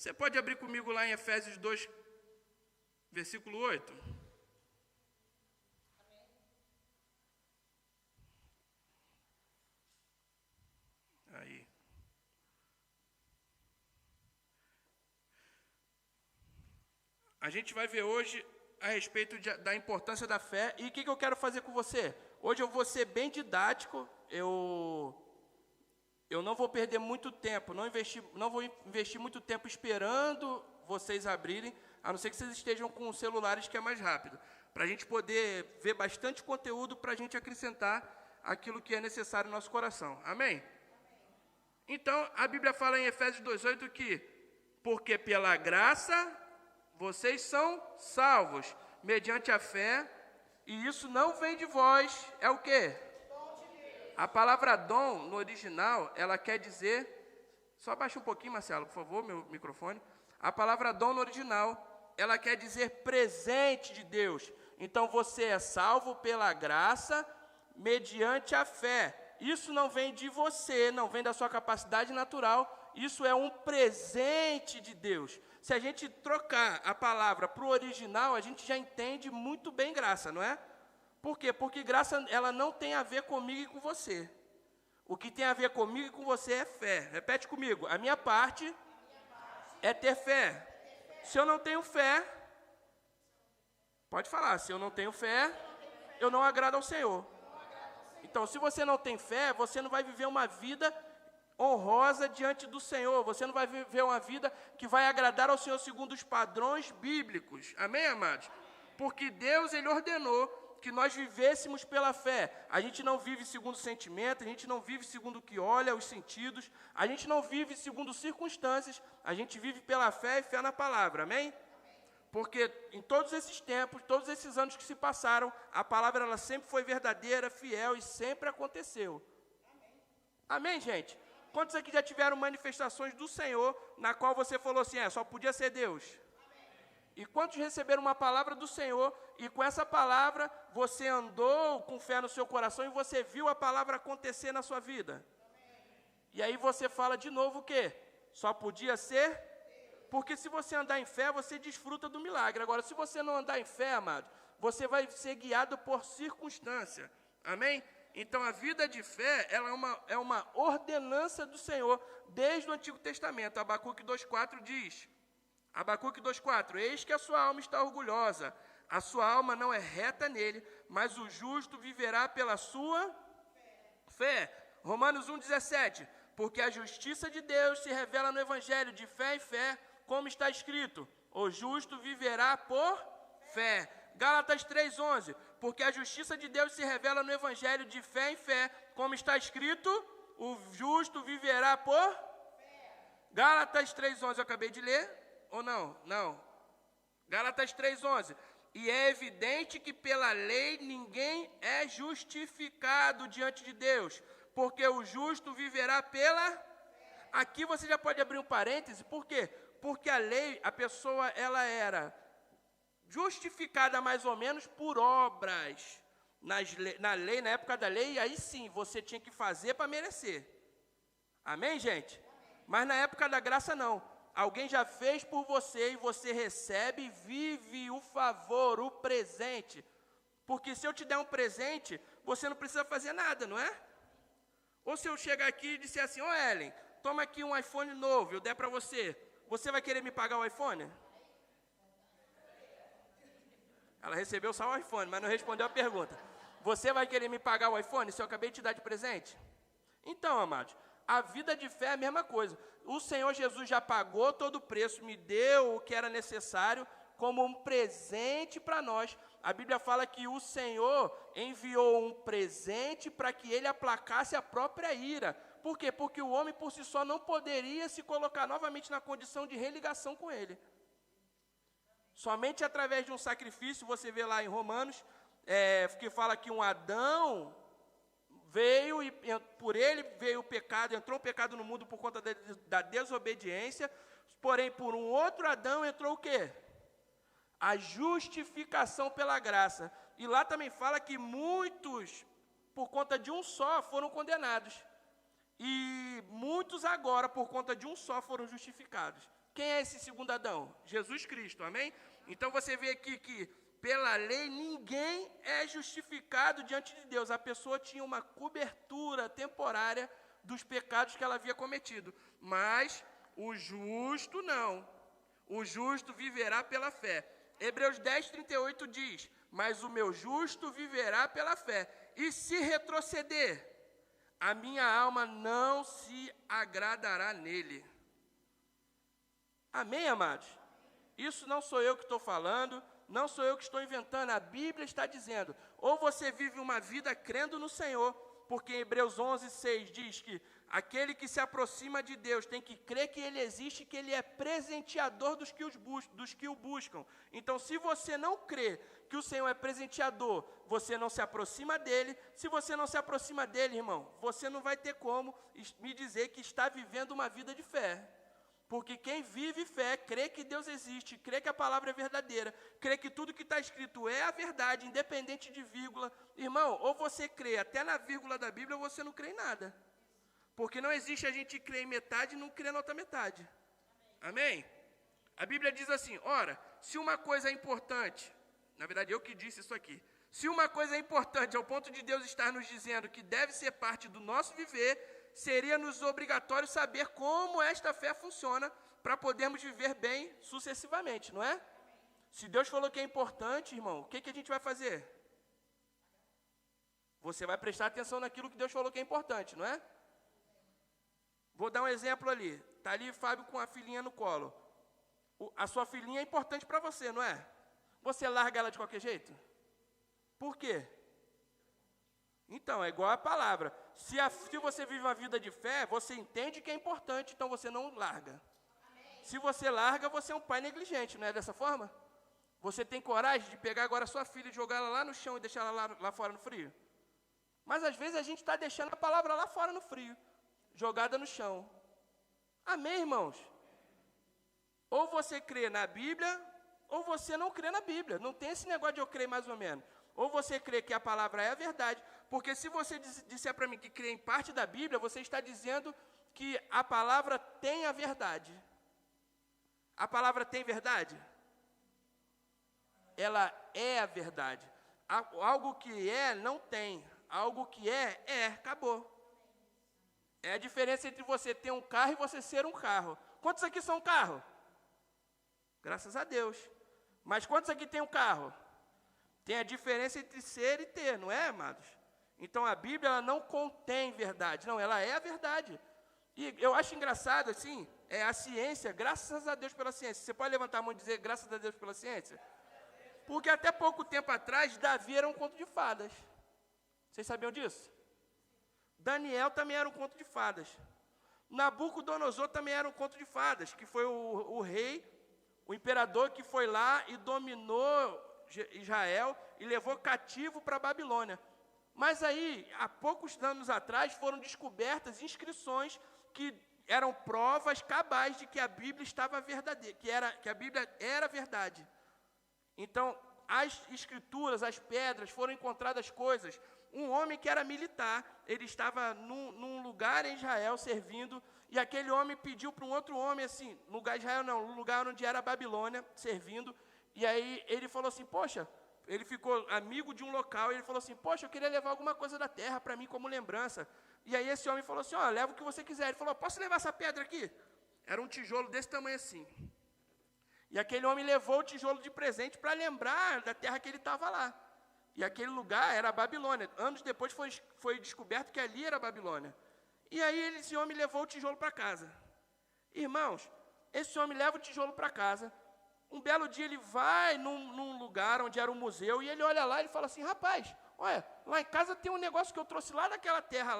Você pode abrir comigo lá em Efésios 2, versículo 8? Aí. A gente vai ver hoje a respeito da importância da fé. E o que eu quero fazer com você? Hoje eu vou ser bem didático. Eu não vou perder muito tempo, não vou investir muito tempo esperando vocês abrirem, a não ser que vocês estejam com celulares que é mais rápido, para a gente poder ver bastante conteúdo, para a gente acrescentar aquilo que é necessário no nosso coração. Amém? Então, a Bíblia fala em Efésios 2,8 que, porque pela graça vocês são salvos, mediante a fé, e isso não vem de vós, é o quê? A palavra dom, no original, ela quer dizer... Só abaixa um pouquinho, Marcelo, por favor, meu microfone. A palavra dom, no original, ela quer dizer presente de Deus. Então, você é salvo pela graça, mediante a fé. Isso não vem de você, não vem da sua capacidade natural. Isso é um presente de Deus. Se a gente trocar a palavra para o original, a gente já entende muito bem graça, não é? Por quê? Porque graça, ela não tem a ver comigo e com você. O que tem a ver comigo e com você é fé. Repete comigo. A minha parte é ter fé. Se eu não tenho fé, pode falar, se eu não tenho fé, eu não agrado ao Senhor. Então, se você não tem fé, você não vai viver uma vida honrosa diante do Senhor. Você não vai viver uma vida que vai agradar ao Senhor segundo os padrões bíblicos. Amém, amados? Porque Deus, Ele ordenou que nós vivêssemos pela fé. A gente não vive segundo sentimento, a gente não vive segundo o que olha, os sentidos, a gente não vive segundo circunstâncias, a gente vive pela fé e fé na palavra, amém? Porque em todos esses tempos, todos esses anos que se passaram, a palavra ela sempre foi verdadeira, fiel e sempre aconteceu. Amém, gente? Quantos aqui já tiveram manifestações do Senhor, na qual você falou assim, só podia ser Deus? E quantos receberam uma palavra do Senhor, e com essa palavra, você andou com fé no seu coração, e você viu a palavra acontecer na sua vida? E aí você fala de novo o quê? Só podia ser? Porque se você andar em fé, você desfruta do milagre. Agora, se você não andar em fé, amado, você vai ser guiado por circunstância. Amém? Então, a vida de fé, ela é uma ordenança do Senhor, desde o Antigo Testamento. Abacuque 2,4 diz... Abacuque 2,4, eis que a sua alma está orgulhosa, a sua alma não é reta nele, mas o justo viverá pela sua fé. Romanos 1,17, porque a justiça de Deus se revela no Evangelho de fé em fé, como está escrito, o justo viverá por fé. Gálatas 3,11, porque a justiça de Deus se revela no Evangelho de fé em fé, como está escrito, o justo viverá por fé. Gálatas 3,11, eu acabei de ler. Ou não? Não. Gálatas 3,11. E é evidente que pela lei ninguém é justificado diante de Deus, porque o justo viverá pela... Aqui você já pode abrir um parêntese, por quê? Porque a lei, a pessoa, ela era justificada mais ou menos por obras. Na lei, na época da lei, aí sim, você tinha que fazer para merecer. Amém, gente? Mas na época da graça, não. Alguém já fez por você e você recebe e vive o favor, o presente. Porque se eu te der um presente, você não precisa fazer nada, não é? Ou se eu chegar aqui e disser assim, Ellen, toma aqui um iPhone novo, eu der para você. Você vai querer me pagar o iPhone? Ela recebeu só o iPhone, mas não respondeu a pergunta. Você vai querer me pagar o iPhone se eu acabei de te dar de presente? Então, amados, a vida de fé é a mesma coisa. O Senhor Jesus já pagou todo o preço, me deu o que era necessário como um presente para nós. A Bíblia fala que o Senhor enviou um presente para que ele aplacasse a própria ira. Por quê? Porque o homem por si só não poderia se colocar novamente na condição de religação com ele. Somente através de um sacrifício, você vê lá em Romanos, que fala que um Adão... veio e por ele veio o pecado, entrou o pecado no mundo por conta da desobediência, porém por um outro Adão entrou o quê? A justificação pela graça. E lá também fala que muitos, por conta de um só, foram condenados. E muitos agora, por conta de um só, foram justificados. quem é esse segundo Adão? Jesus Cristo, amém? Então você vê aqui que pela lei ninguém é justificado diante de Deus. A pessoa tinha uma cobertura temporária dos pecados que ela havia cometido. Mas o justo não. O justo viverá pela fé. Hebreus 10, 38 diz: mas o meu justo viverá pela fé. E se retroceder, a minha alma não se agradará nele. Amém, amados? Isso não sou eu que estou falando, não sou eu que estou inventando. A Bíblia está dizendo: ou você vive uma vida crendo no Senhor, porque em Hebreus 11, 6 diz que aquele que se aproxima de Deus tem que crer que Ele existe, que Ele é presenteador dos que o buscam. Então, se você não crê que o Senhor é presenteador, você não se aproxima dEle. Se você não se aproxima dEle, irmão, você não vai ter como me dizer que está vivendo uma vida de fé. Porque quem vive fé, crê que Deus existe, crê que a palavra é verdadeira, crê que tudo que está escrito é a verdade, independente de vírgula. Irmão, ou você crê até na vírgula da Bíblia, ou você não crê em nada. Porque não existe a gente crer em metade e não crer na outra metade. Amém? A Bíblia diz assim: ora, se uma coisa é importante, na verdade eu que disse isso aqui, se uma coisa é importante ao ponto de Deus estar nos dizendo que deve ser parte do nosso viver, seria-nos obrigatório saber como esta fé funciona para podermos viver bem sucessivamente, não é? Se Deus falou que é importante, irmão, o que a gente vai fazer? Você vai prestar atenção naquilo que Deus falou que é importante, não é? Vou dar um exemplo ali. Está ali o Fábio com a filhinha no colo. A sua filhinha é importante para você, não é? Você larga ela de qualquer jeito? Por quê? Então, é igual a palavra. Se você vive uma vida de fé, você entende que é importante, então você não larga. Amém. Se você larga, você é um pai negligente, não é dessa forma? Você tem coragem de pegar agora a sua filha e jogar ela lá no chão e deixar ela lá fora no frio? Mas às vezes a gente está deixando a palavra lá fora no frio, jogada no chão. Amém, irmãos? Ou você crê na Bíblia, ou você não crê na Bíblia. Não tem esse negócio de eu crer mais ou menos. Ou você crê que a palavra é a verdade, porque se você disser para mim que crê em parte da Bíblia, você está dizendo que a palavra tem a verdade. A palavra tem verdade? Ela é a verdade. Algo que é, não tem. Algo que é, acabou. É a diferença entre você ter um carro e você ser um carro. Quantos aqui são um carro? Graças a Deus. Mas quantos aqui tem um carro? Tem a diferença entre ser e ter, não é, amados? Então a Bíblia ela não contém verdade, não, ela é a verdade. E eu acho engraçado, assim, a ciência, graças a Deus pela ciência. Você pode levantar a mão e dizer graças a Deus pela ciência? Porque até pouco tempo atrás, Davi era um conto de fadas. Vocês sabiam disso? Daniel também era um conto de fadas. Nabucodonosor também era um conto de fadas, que foi o rei, o imperador que foi lá e dominou Israel e levou cativo para a Babilônia. Mas aí, há poucos anos atrás, foram descobertas inscrições que eram provas cabais de que a Bíblia estava verdadeira, que a Bíblia era verdade. Então, as escrituras, as pedras, foram encontradas coisas. Um homem que era militar, ele estava num lugar em Israel servindo, e aquele homem pediu para um outro homem, assim, lugar de Israel não, no lugar onde era a Babilônia, servindo, e aí ele falou assim, poxa, ele ficou amigo de um local, e ele falou assim, poxa, eu queria levar alguma coisa da terra para mim como lembrança. E aí esse homem falou assim, ó, leva o que você quiser. Ele falou, posso levar essa pedra aqui? Era um tijolo desse tamanho assim. E aquele homem levou o tijolo de presente para lembrar da terra que ele estava lá. E aquele lugar era a Babilônia. Anos depois foi descoberto que ali era a Babilônia. E aí esse homem levou o tijolo para casa. Irmãos, esse homem leva o tijolo para casa. Um belo dia ele vai num lugar onde era um museu, e ele olha lá e fala assim, rapaz, olha, lá em casa tem um negócio que eu trouxe lá daquela terra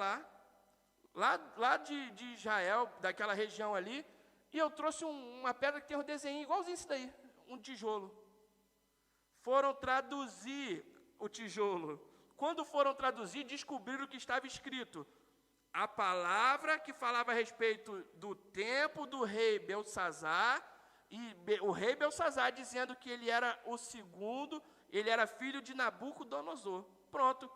lá de Israel, daquela região ali, e eu trouxe uma pedra que tem um desenho igualzinho isso daí, um tijolo. Foram traduzir o tijolo. Quando foram traduzir, descobriram que estava escrito a palavra que falava a respeito do tempo do rei Belsazar, e o rei Belsazar dizendo que ele era o segundo, ele era filho de Nabucodonosor. Pronto,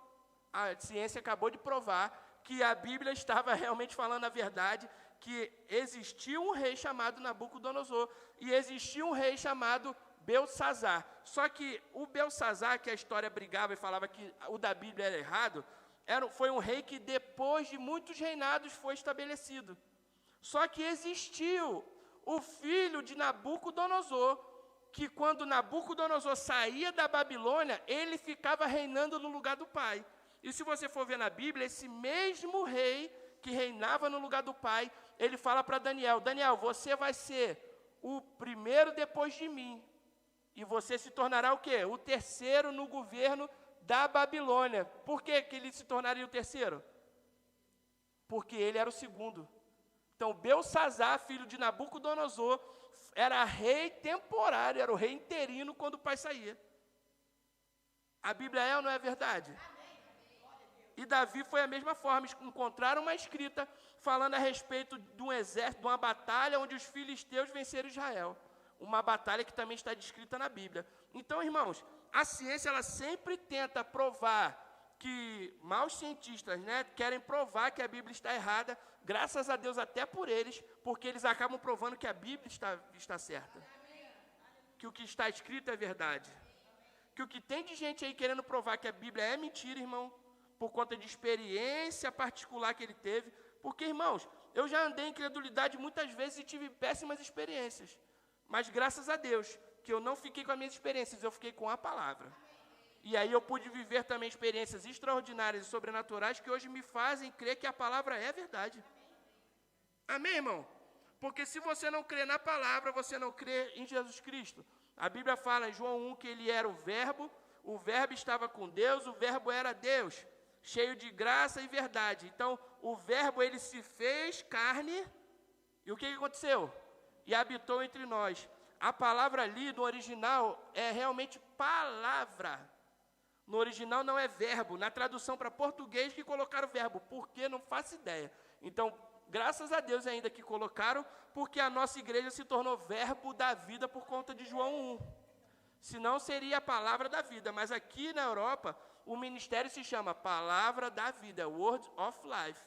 a ciência acabou de provar que a Bíblia estava realmente falando a verdade, que existia um rei chamado Nabucodonosor e existia um rei chamado Beltsazar. Só que o Beltsazar, que a história brigava e falava que o da Bíblia era errado, foi um rei que depois de muitos reinados foi estabelecido. Só que existiu o filho de Nabucodonosor, que quando Nabucodonosor saía da Babilônia, ele ficava reinando no lugar do pai. E se você for ver na Bíblia, esse mesmo rei que reinava no lugar do pai, ele fala para Daniel, Daniel, você vai ser o primeiro depois de mim. E você se tornará o quê? O terceiro no governo da Babilônia. Por que ele se tornaria o terceiro? Porque ele era o segundo. Então, Beltsazar, filho de Nabucodonosor, era rei temporário, era o rei interino quando o pai saía. A Bíblia é ou não é verdade? E Davi foi a mesma forma, encontraram uma escrita falando a respeito de um exército, de uma batalha onde os filisteus venceram Israel. Uma batalha que também está descrita na Bíblia. Então, irmãos, a ciência ela sempre tenta provar que maus cientistas, querem provar que a Bíblia está errada, graças a Deus até por eles, porque eles acabam provando que a Bíblia está certa. Que o que está escrito é verdade. Que o que tem de gente aí querendo provar que a Bíblia é mentira, irmão, por conta de experiência particular que ele teve. Porque, irmãos, eu já andei em incredulidade muitas vezes e tive péssimas experiências. Mas graças a Deus, que eu não fiquei com as minhas experiências, eu fiquei com a palavra. E aí eu pude viver também experiências extraordinárias e sobrenaturais que hoje me fazem crer que a palavra é verdade. Amém, irmão? Porque se você não crê na palavra, você não crê em Jesus Cristo. A Bíblia fala em João 1 que ele era o verbo estava com Deus, o verbo era Deus, cheio de graça e verdade. Então, o verbo, ele se fez carne, e o que aconteceu? E habitou entre nós. A palavra ali, no original, é realmente palavra. No original não é verbo. Na tradução para português que colocaram verbo. Por quê? Não faço ideia. Então, graças a Deus ainda que colocaram, porque a nossa igreja se tornou verbo da vida por conta de João 1. Senão seria a palavra da vida. Mas aqui na Europa, o ministério se chama Palavra da Vida, Word of Life.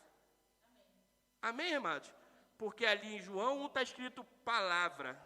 Amém, irmãos? Porque ali em João 1 está escrito palavra.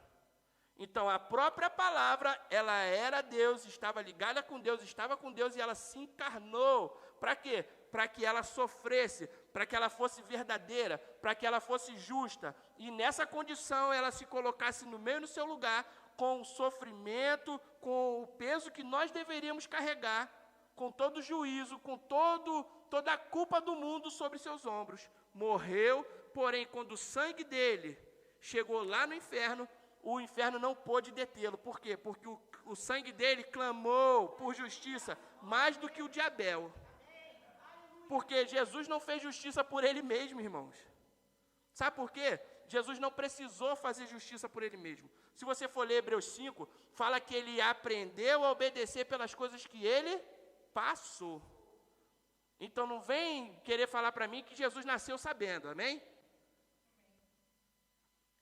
Então, a própria palavra, ela era Deus, estava ligada com Deus, estava com Deus e ela se encarnou. Para quê? Para que ela sofresse, para que ela fosse verdadeira, para que ela fosse justa. E nessa condição, ela se colocasse no meio do seu lugar, com o sofrimento, com o peso que nós deveríamos carregar, com todo o juízo, com toda a culpa do mundo sobre seus ombros. Morreu, porém, quando o sangue dele chegou lá no inferno, o inferno não pôde detê-lo. Por quê? Porque o sangue dele clamou por justiça mais do que o de Abel. Porque Jesus não fez justiça por ele mesmo, irmãos. Sabe por quê? Jesus não precisou fazer justiça por ele mesmo. Se você for ler Hebreus 5, fala que ele aprendeu a obedecer pelas coisas que ele passou. Então não vem querer falar para mim que Jesus nasceu sabendo, amém?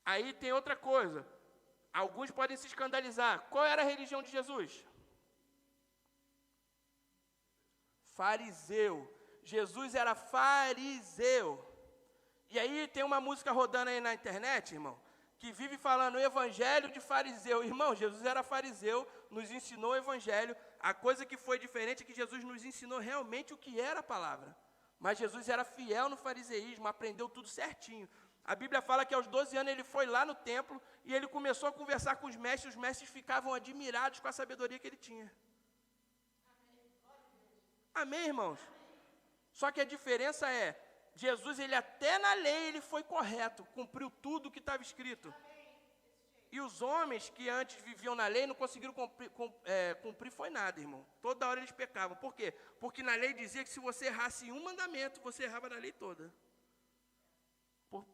Aí tem outra coisa. Alguns podem se escandalizar. Qual era a religião de Jesus? Fariseu. Jesus era fariseu. E aí tem uma música rodando aí na internet, irmão, que vive falando o evangelho de fariseu. Irmão, Jesus era fariseu, nos ensinou o evangelho. A coisa que foi diferente é que Jesus nos ensinou realmente o que era a palavra. Mas Jesus era fiel no fariseísmo, aprendeu tudo certinho. A Bíblia fala que aos 12 anos ele foi lá no templo e ele começou a conversar com os mestres ficavam admirados com a sabedoria que ele tinha. Amém, irmãos? Só que a diferença é, Jesus, ele até na lei, ele foi correto, cumpriu tudo o que estava escrito. E os homens que antes viviam na lei não conseguiram cumprir foi nada, irmão. Toda hora eles pecavam. Por quê? Porque na lei dizia que se você errasse em um mandamento, você errava na lei toda.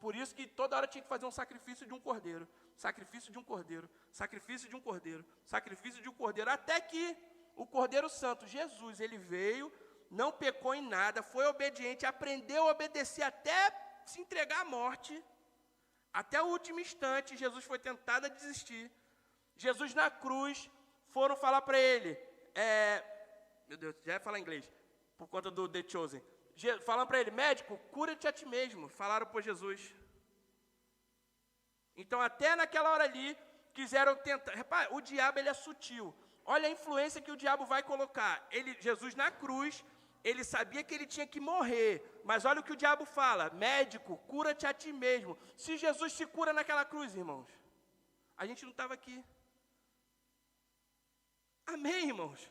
Por isso que toda hora tinha que fazer um sacrifício de um cordeiro. Sacrifício de um cordeiro. Sacrifício de um cordeiro. Sacrifício de um cordeiro. Até que o Cordeiro Santo, Jesus, ele veio, não pecou em nada, foi obediente, aprendeu a obedecer até se entregar à morte. Até o último instante, Jesus foi tentado a desistir. Jesus na cruz, foram falar para ele, meu Deus, já ia falar inglês, por conta do The Chosen. Falaram para ele, médico, cura-te a ti mesmo. Falaram por Jesus. Então, até naquela hora ali, quiseram tentar. Repare, o diabo ele é sutil. Olha a influência que o diabo vai colocar. Jesus na cruz, ele sabia que ele tinha que morrer. Mas olha o que o diabo fala: médico, cura-te a ti mesmo. Se Jesus se cura naquela cruz, irmãos, a gente não estava aqui. Amém, irmãos?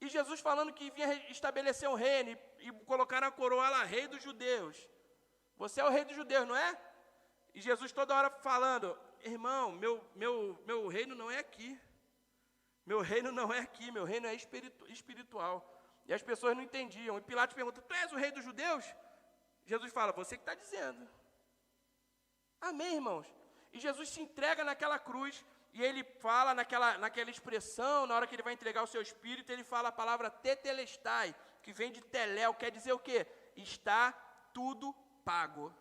E Jesus falando que vinha estabelecer um reino e colocar na coroa lá, rei dos judeus. Você é o rei dos judeus, não é? E Jesus toda hora falando: irmão, meu reino não é aqui. Meu reino não é aqui, meu reino é espiritual. E as pessoas não entendiam. E Pilatos pergunta: tu és o rei dos judeus? Jesus fala: você que está dizendo. Amém, irmãos? E Jesus se entrega naquela cruz. E ele fala naquela expressão, na hora que ele vai entregar o seu espírito, ele fala a palavra tetelestai, que vem de teléu, quer dizer o quê? Está tudo pago.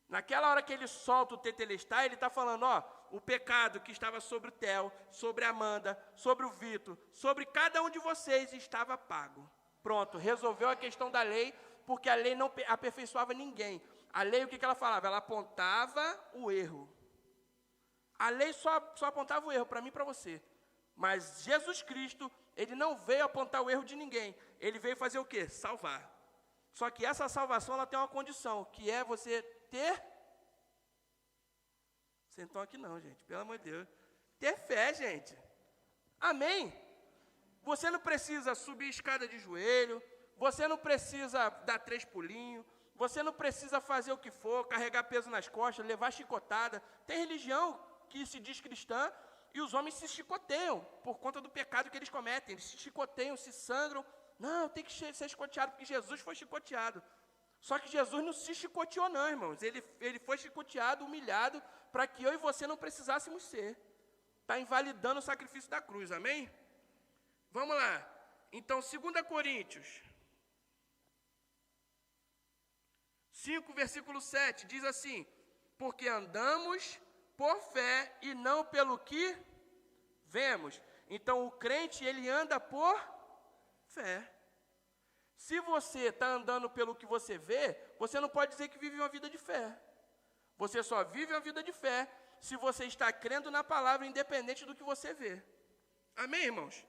Naquela hora que ele solta o tetelestai, ele está falando, o pecado que estava sobre o Theo, sobre a Amanda, sobre o Vitor, sobre cada um de vocês estava pago. Pronto, resolveu a questão da lei, porque a lei não aperfeiçoava ninguém. A lei, o que ela falava? Ela apontava o erro. A lei só apontava o erro para mim e para você. Mas Jesus Cristo, ele não veio apontar o erro de ninguém. Ele veio fazer o quê? Salvar. Só que essa salvação, ela tem uma condição, que é você ter... Vocês não estão aqui não, gente, pelo amor de Deus. Ter fé, gente. Amém? Você não precisa subir escada de joelho, você não precisa dar 3 pulinhos, você não precisa fazer o que for, carregar peso nas costas, levar chicotada. Tem religião que se diz cristã, e os homens se chicoteiam por conta do pecado que eles cometem. Eles se chicoteiam, se sangram. Não, tem que ser chicoteado, porque Jesus foi chicoteado. Só que Jesus não se chicoteou não, irmãos. Ele foi chicoteado, humilhado, para que eu e você não precisássemos ser. Está invalidando o sacrifício da cruz, amém? Vamos lá. Então, 2 Coríntios 5, versículo 7, diz assim: porque andamos por fé e não pelo que vemos. Então, o crente, ele anda por fé. Se você está andando pelo que você vê, você não pode dizer que vive uma vida de fé. Você só vive uma vida de fé se você está crendo na palavra, independente do que você vê. Amém, irmãos?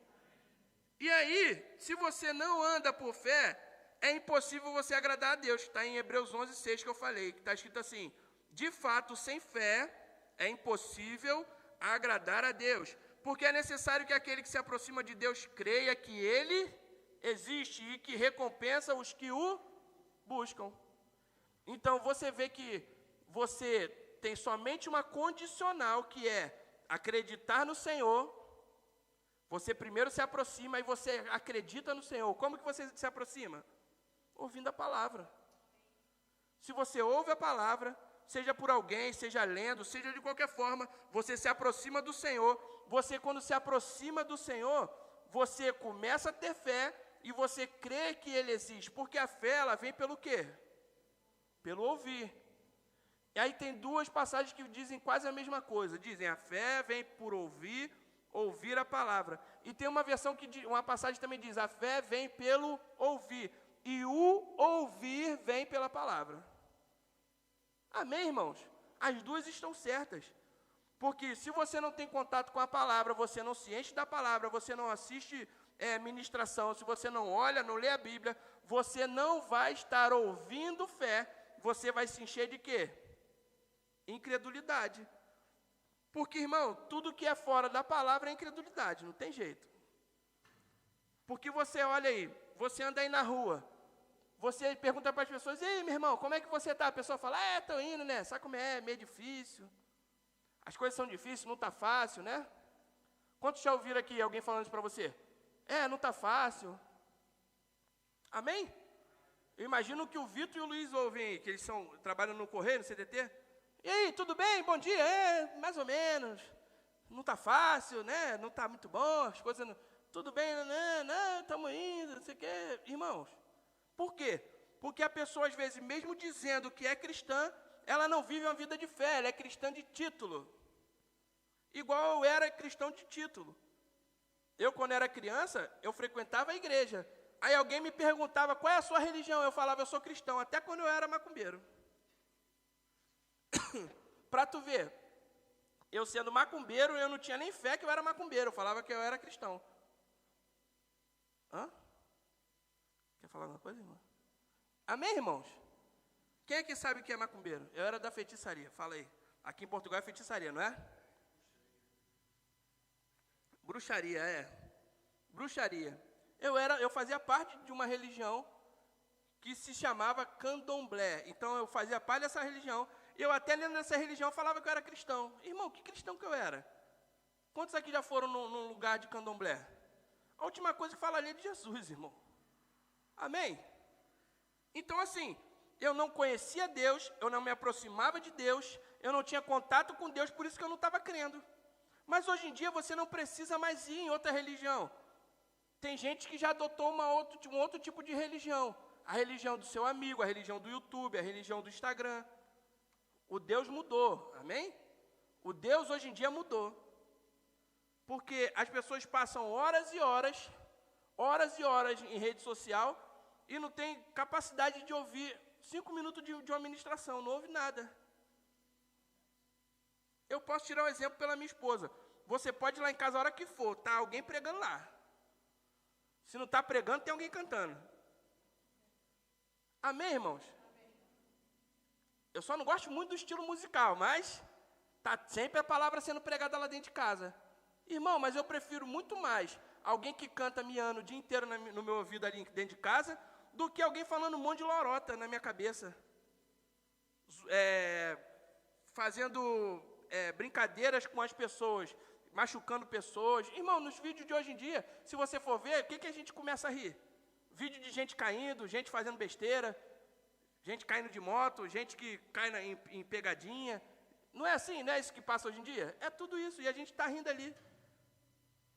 E aí, se você não anda por fé, é impossível você agradar a Deus. Está em Hebreus 11, 6 que eu falei, que está escrito assim: de fato, sem fé, é impossível agradar a Deus, porque é necessário que aquele que se aproxima de Deus creia que Ele existe e que recompensa os que o buscam. Então, você vê que você tem somente uma condicional, que é acreditar no Senhor. Você primeiro se aproxima e você acredita no Senhor. Como que você se aproxima? Ouvindo a palavra. Se você ouve a palavra, seja por alguém, seja lendo, seja de qualquer forma, você se aproxima do Senhor. Você, quando se aproxima do Senhor, você começa a ter fé e você crê que Ele existe. Porque a fé, ela vem pelo quê? Pelo ouvir. E aí tem 2 passagens que dizem quase a mesma coisa. Dizem, a fé vem por ouvir a palavra. E tem uma versão uma passagem também diz, a fé vem pelo ouvir. E o ouvir vem pela palavra. Amém, irmãos? As 2 estão certas. Porque se você não tem contato com a palavra, você não se enche da palavra, você não assiste ministração, se você não olha, não lê a Bíblia, você não vai estar ouvindo fé, você vai se encher de quê? Incredulidade. Porque, irmão, tudo que é fora da palavra é incredulidade, não tem jeito. Porque você olha aí, você anda aí na rua, você pergunta para as pessoas, ei, meu irmão, como é que você está? A pessoa fala, estou indo, né? Sabe como é? Meio difícil. As coisas são difíceis, não está fácil, né? Quantos já ouviram aqui alguém falando isso para você? Não está fácil. Amém? Eu imagino que o Vitor e o Luiz ouvem aí, que eles trabalham no Correio, no CTT. E aí, tudo bem? Bom dia? Mais ou menos. Não está fácil, né? Não está muito bom, as coisas... Tudo bem, não, estamos indo, não sei o quê. Irmãos, por quê? Porque a pessoa, às vezes, mesmo dizendo que é cristã, ela não vive uma vida de fé, ela é cristã de título. Igual eu era cristão de título. Eu, quando era criança, eu frequentava a igreja. Aí alguém me perguntava, qual é a sua religião? Eu falava, eu sou cristão, até quando eu era macumbeiro. Para tu ver, eu sendo macumbeiro, eu não tinha nem fé que eu era macumbeiro, eu falava que eu era cristão. Hã? Quer falar alguma coisa, irmão? Amém, irmãos? Quem é que sabe o que é macumbeiro? Eu era da feitiçaria, fala aí. Aqui em Portugal é feitiçaria, não é? Bruxaria, Bruxaria. Eu fazia parte de uma religião que se chamava candomblé. Então eu fazia parte dessa religião. Eu até dentro dessa religião falava que eu era cristão. Irmão, que cristão que eu era? Quantos aqui já foram num lugar de candomblé? A última coisa que falaria é de Jesus, irmão. Amém? Então assim, eu não conhecia Deus, eu não me aproximava de Deus, eu não tinha contato com Deus, por isso que eu não estava crendo. Mas hoje em dia você não precisa mais ir em outra religião. Tem gente que já adotou um outro tipo de religião. A religião do seu amigo, a religião do YouTube, a religião do Instagram. O Deus mudou, amém? O Deus hoje em dia mudou. Porque as pessoas passam horas e horas em rede social e não tem capacidade de ouvir 5 minutos de uma ministração, não ouve nada. Eu posso tirar um exemplo pela minha esposa. Você pode ir lá em casa a hora que for, tá alguém pregando lá. Se não está pregando, tem alguém cantando. Amém, irmãos? Eu só não gosto muito do estilo musical, mas está sempre a palavra sendo pregada lá dentro de casa. Irmão, mas eu prefiro muito mais alguém que canta miando o dia inteiro no meu ouvido ali dentro de casa, do que alguém falando um monte de lorota na minha cabeça. Fazendo brincadeiras com as pessoas, machucando pessoas. Irmão, nos vídeos de hoje em dia, se você for ver, o que a gente começa a rir? Vídeo de gente caindo, gente fazendo besteira, gente caindo de moto, gente que cai em pegadinha. Não é assim, não é isso que passa hoje em dia? É tudo isso, e a gente está rindo ali.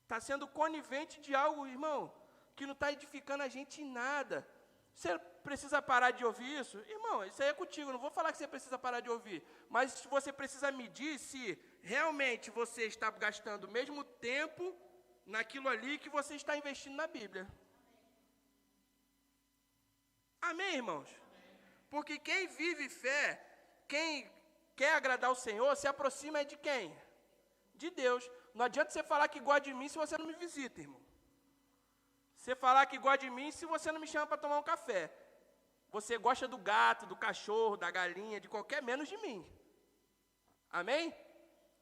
Está sendo conivente de algo, irmão, que não está edificando a gente em nada. Você precisa parar de ouvir isso? Irmão, isso aí é contigo, não vou falar que você precisa parar de ouvir. Mas você precisa medir se realmente você está gastando o mesmo tempo naquilo ali que você está investindo na Bíblia. Amém, irmãos? Porque quem vive fé, quem quer agradar o Senhor, se aproxima de quem? De Deus. Não adianta você falar que gosta de mim se você não me visita, irmão. Você falar que gosta de mim se você não me chama para tomar um café. Você gosta do gato, do cachorro, da galinha, de qualquer menos de mim. Amém?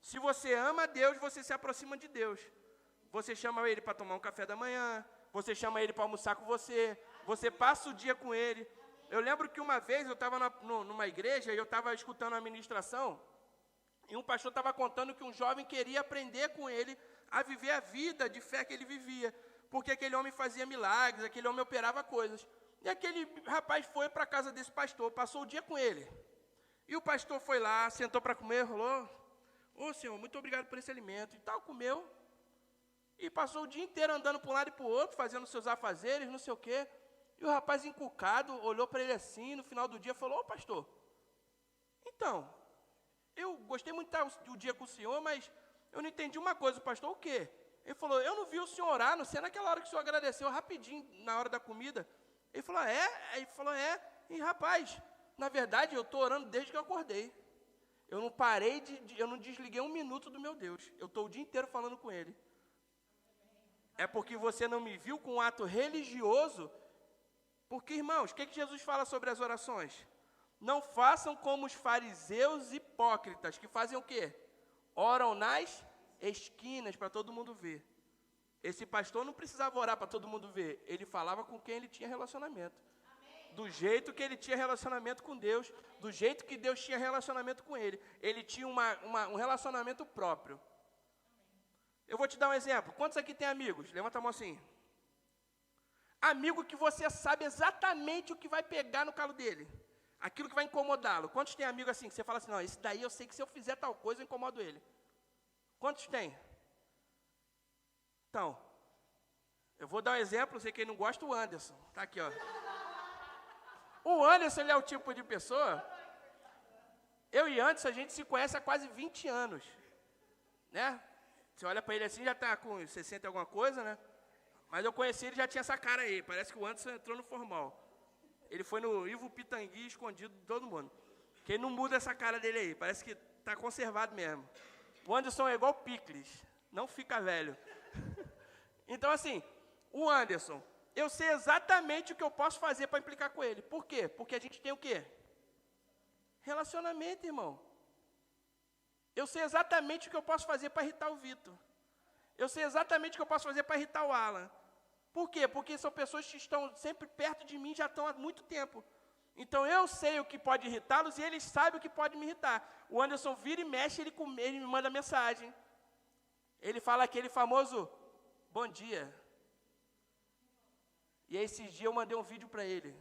Se você ama Deus, você se aproxima de Deus. Você chama ele para tomar um café da manhã, você chama ele para almoçar com você, você passa o dia com ele. Eu lembro que uma vez eu estava numa igreja e eu estava escutando uma ministração e um pastor estava contando que um jovem queria aprender com ele a viver a vida de fé que ele vivia, porque aquele homem fazia milagres, aquele homem operava coisas. E aquele rapaz foi para a casa desse pastor, passou o dia com ele. E o pastor foi lá, sentou para comer, falou: "Ô Senhor, muito obrigado por esse alimento", e tal, comeu. E passou o dia inteiro andando para um lado e para o outro, fazendo seus afazeres, não sei o quê. E o rapaz encucado olhou para ele assim, no final do dia, falou: "Ô pastor, então, eu gostei muito de estar o dia com o senhor, mas eu não entendi uma coisa, pastor, o quê?" Ele falou: "Eu não vi o senhor orar, não sei naquela hora que o senhor agradeceu rapidinho, na hora da comida." Ele falou: "É?" Ele falou: "É." E rapaz, na verdade eu estou orando desde que eu acordei. Eu não parei, eu não desliguei um minuto do meu Deus. Eu estou o dia inteiro falando com ele. É porque você não me viu com um ato religioso. Porque, irmãos, o que Jesus fala sobre as orações? Não façam como os fariseus hipócritas, que fazem o quê? Oram nas esquinas para todo mundo ver. Esse pastor não precisava orar para todo mundo ver. Ele falava com quem ele tinha relacionamento. Amém. Do jeito que ele tinha relacionamento com Deus, do jeito que Deus tinha relacionamento com ele. Ele tinha um relacionamento próprio. Eu vou te dar um exemplo. Quantos aqui tem amigos? Levanta a mão assim. Amigo que você sabe exatamente o que vai pegar no calo dele. Aquilo que vai incomodá-lo. Quantos tem amigo assim, que você fala assim: "Não, esse daí eu sei que se eu fizer tal coisa, eu incomodo ele." Quantos tem? Então, eu vou dar um exemplo, sei quem não gosta, o Anderson. Está aqui, ó. O Anderson, ele é o tipo de pessoa... Eu e Anderson, a gente se conhece há quase 20 anos. Né? Você olha para ele assim, já está com 60 e alguma coisa, né? Mas eu conheci ele, já tinha essa cara aí. Parece que o Anderson entrou no formal. Ele foi no Ivo Pitangui, escondido de todo mundo. Porque ele não muda essa cara dele aí. Parece que tá conservado mesmo. O Anderson é igual picles, não fica velho. Então, assim, o Anderson, eu sei exatamente o que eu posso fazer para implicar com ele. Por quê? Porque a gente tem o quê? Relacionamento, irmão. Eu sei exatamente o que eu posso fazer para irritar o Vitor. Eu sei exatamente o que eu posso fazer para irritar o Alan. Por quê? Porque são pessoas que estão sempre perto de mim, já estão há muito tempo. Então, eu sei o que pode irritá-los e eles sabem o que pode me irritar. O Anderson vira e mexe, ele me manda mensagem. Ele fala aquele famoso, bom dia. E aí, esses dias eu mandei um vídeo para ele.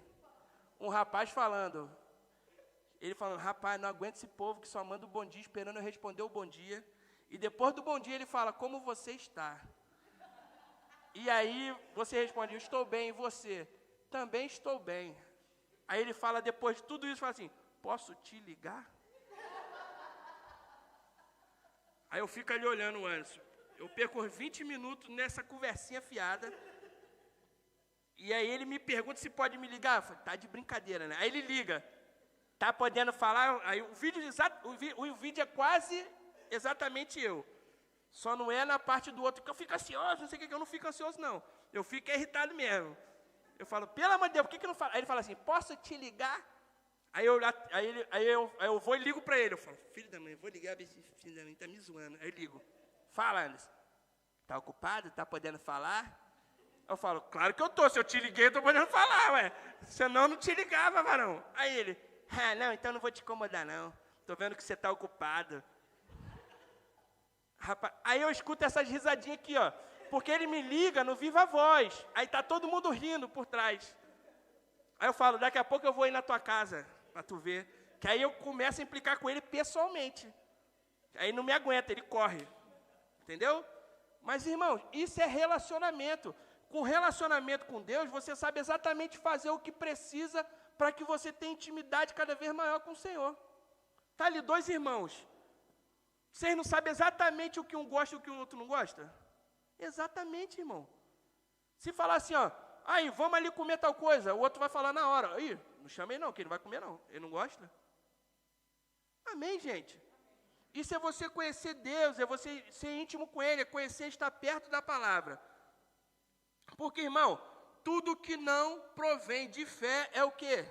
Um rapaz falando. Ele falando, rapaz, não aguento esse povo que só manda o bom dia esperando eu responder o bom dia. E depois do bom dia ele fala, como você está? E aí você responde, eu estou bem, e você? Também estou bem. Aí ele fala, depois de tudo isso, fala assim, posso te ligar? Aí eu fico ali olhando o Anderson. Eu perco 20 minutos nessa conversinha fiada. E aí ele me pergunta se pode me ligar. Eu falo, tá de brincadeira, né? Aí ele liga. Tá podendo falar? Aí o vídeo é quase exatamente eu. Só não é na parte do outro que eu fico ansioso, não sei o que eu não fico ansioso, não. Eu fico irritado mesmo. Eu falo, pelo amor de Deus, por que não fala? Aí ele fala assim, posso te ligar? Aí eu vou e ligo para ele. Eu falo, filho da mãe, vou ligar, esse filho da mãe tá me zoando. Aí eu ligo, fala, Anderson. Tá ocupado? Tá podendo falar? Eu falo, claro que eu tô. Se eu te liguei, eu tô podendo falar, ué. Senão eu não te ligava, varão. Aí ele, não, então não vou te incomodar, não. Tô vendo que você tá ocupado. Rapaz, aí eu escuto essas risadinhas aqui, ó. Porque ele me liga no Viva Voz. Aí tá todo mundo rindo por trás. Aí eu falo, daqui a pouco eu vou ir na tua casa, pra tu ver. Que aí eu começo a implicar com ele pessoalmente. Aí não me aguenta, ele corre. Entendeu? Mas, irmãos, isso é relacionamento. Com relacionamento com Deus, você sabe exatamente fazer o que precisa para que você tenha intimidade cada vez maior com o Senhor. Tá ali 2 irmãos. Vocês não sabem exatamente o que um gosta e o que o outro não gosta? Exatamente, irmão. Se falar assim, ó, aí, vamos ali comer tal coisa, o outro vai falar na hora, aí, não chamei não, que ele não vai comer não, ele não gosta. Amém, gente? Isso é você conhecer Deus, é você ser íntimo com Ele, é conhecer, estar perto da palavra. Porque, irmão, tudo que não provém de fé é o quê?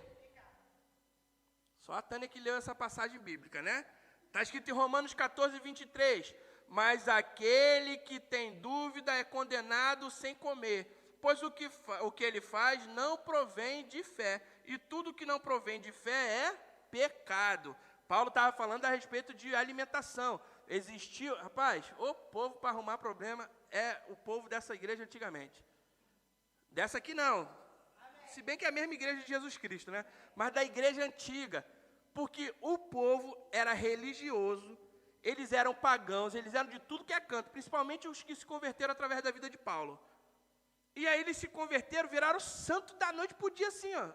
Só a Tânia que leu essa passagem bíblica, né? Está escrito em Romanos 14, 23. Mas aquele que tem dúvida é condenado sem comer, pois o que ele faz não provém de fé. E tudo que não provém de fé é pecado. Paulo estava falando a respeito de alimentação. Existiu, rapaz, o povo para arrumar problema é o povo dessa igreja antigamente. Dessa aqui não. Se bem que é a mesma igreja de Jesus Cristo, né? Mas da igreja antiga. Porque o povo era religioso, eles eram pagãos, eles eram de tudo que é canto, principalmente os que se converteram através da vida de Paulo. E aí eles se converteram, viraram santo da noite para o dia assim, ó.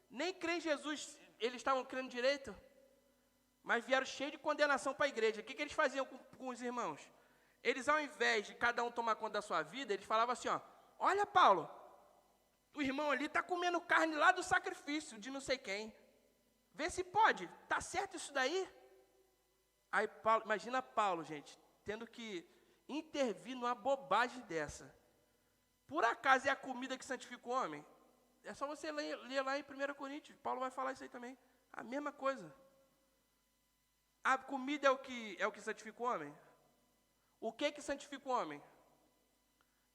Nem crê em Jesus, eles estavam crendo direito, mas vieram cheios de condenação para a igreja. O que eles faziam com os irmãos? Eles, ao invés de cada um tomar conta da sua vida, eles falavam assim, ó, olha Paulo, o irmão ali está comendo carne lá do sacrifício de não sei quem. Vê se pode, está certo isso daí? Aí Paulo, imagina Paulo, gente, tendo que intervir numa bobagem dessa. Por acaso é a comida que santifica o homem? É só você ler lá em 1 Coríntios, Paulo vai falar isso aí também. A mesma coisa. A comida é o que santifica o homem? O que santifica o homem?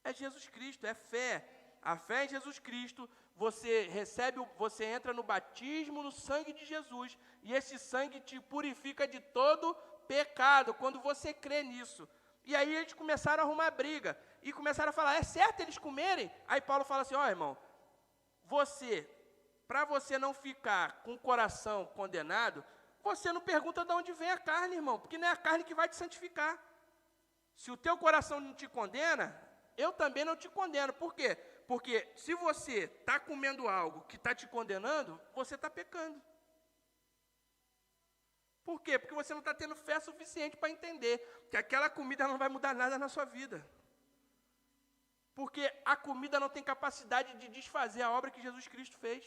É Jesus Cristo, é fé. A fé em Jesus Cristo, você entra no batismo no sangue de Jesus, e esse sangue te purifica de todo pecado, quando você crê nisso. E aí eles começaram a arrumar briga, e começaram a falar, é certo eles comerem? Aí Paulo fala assim, ó irmão, para você não ficar com o coração condenado, você não pergunta de onde vem a carne, irmão, porque não é a carne que vai te santificar. Se o teu coração não te condena, eu também não te condeno. Por quê? Porque se você está comendo algo que está te condenando, você está pecando. Por quê? Porque você não está tendo fé suficiente para entender que aquela comida não vai mudar nada na sua vida. Porque a comida não tem capacidade de desfazer a obra que Jesus Cristo fez.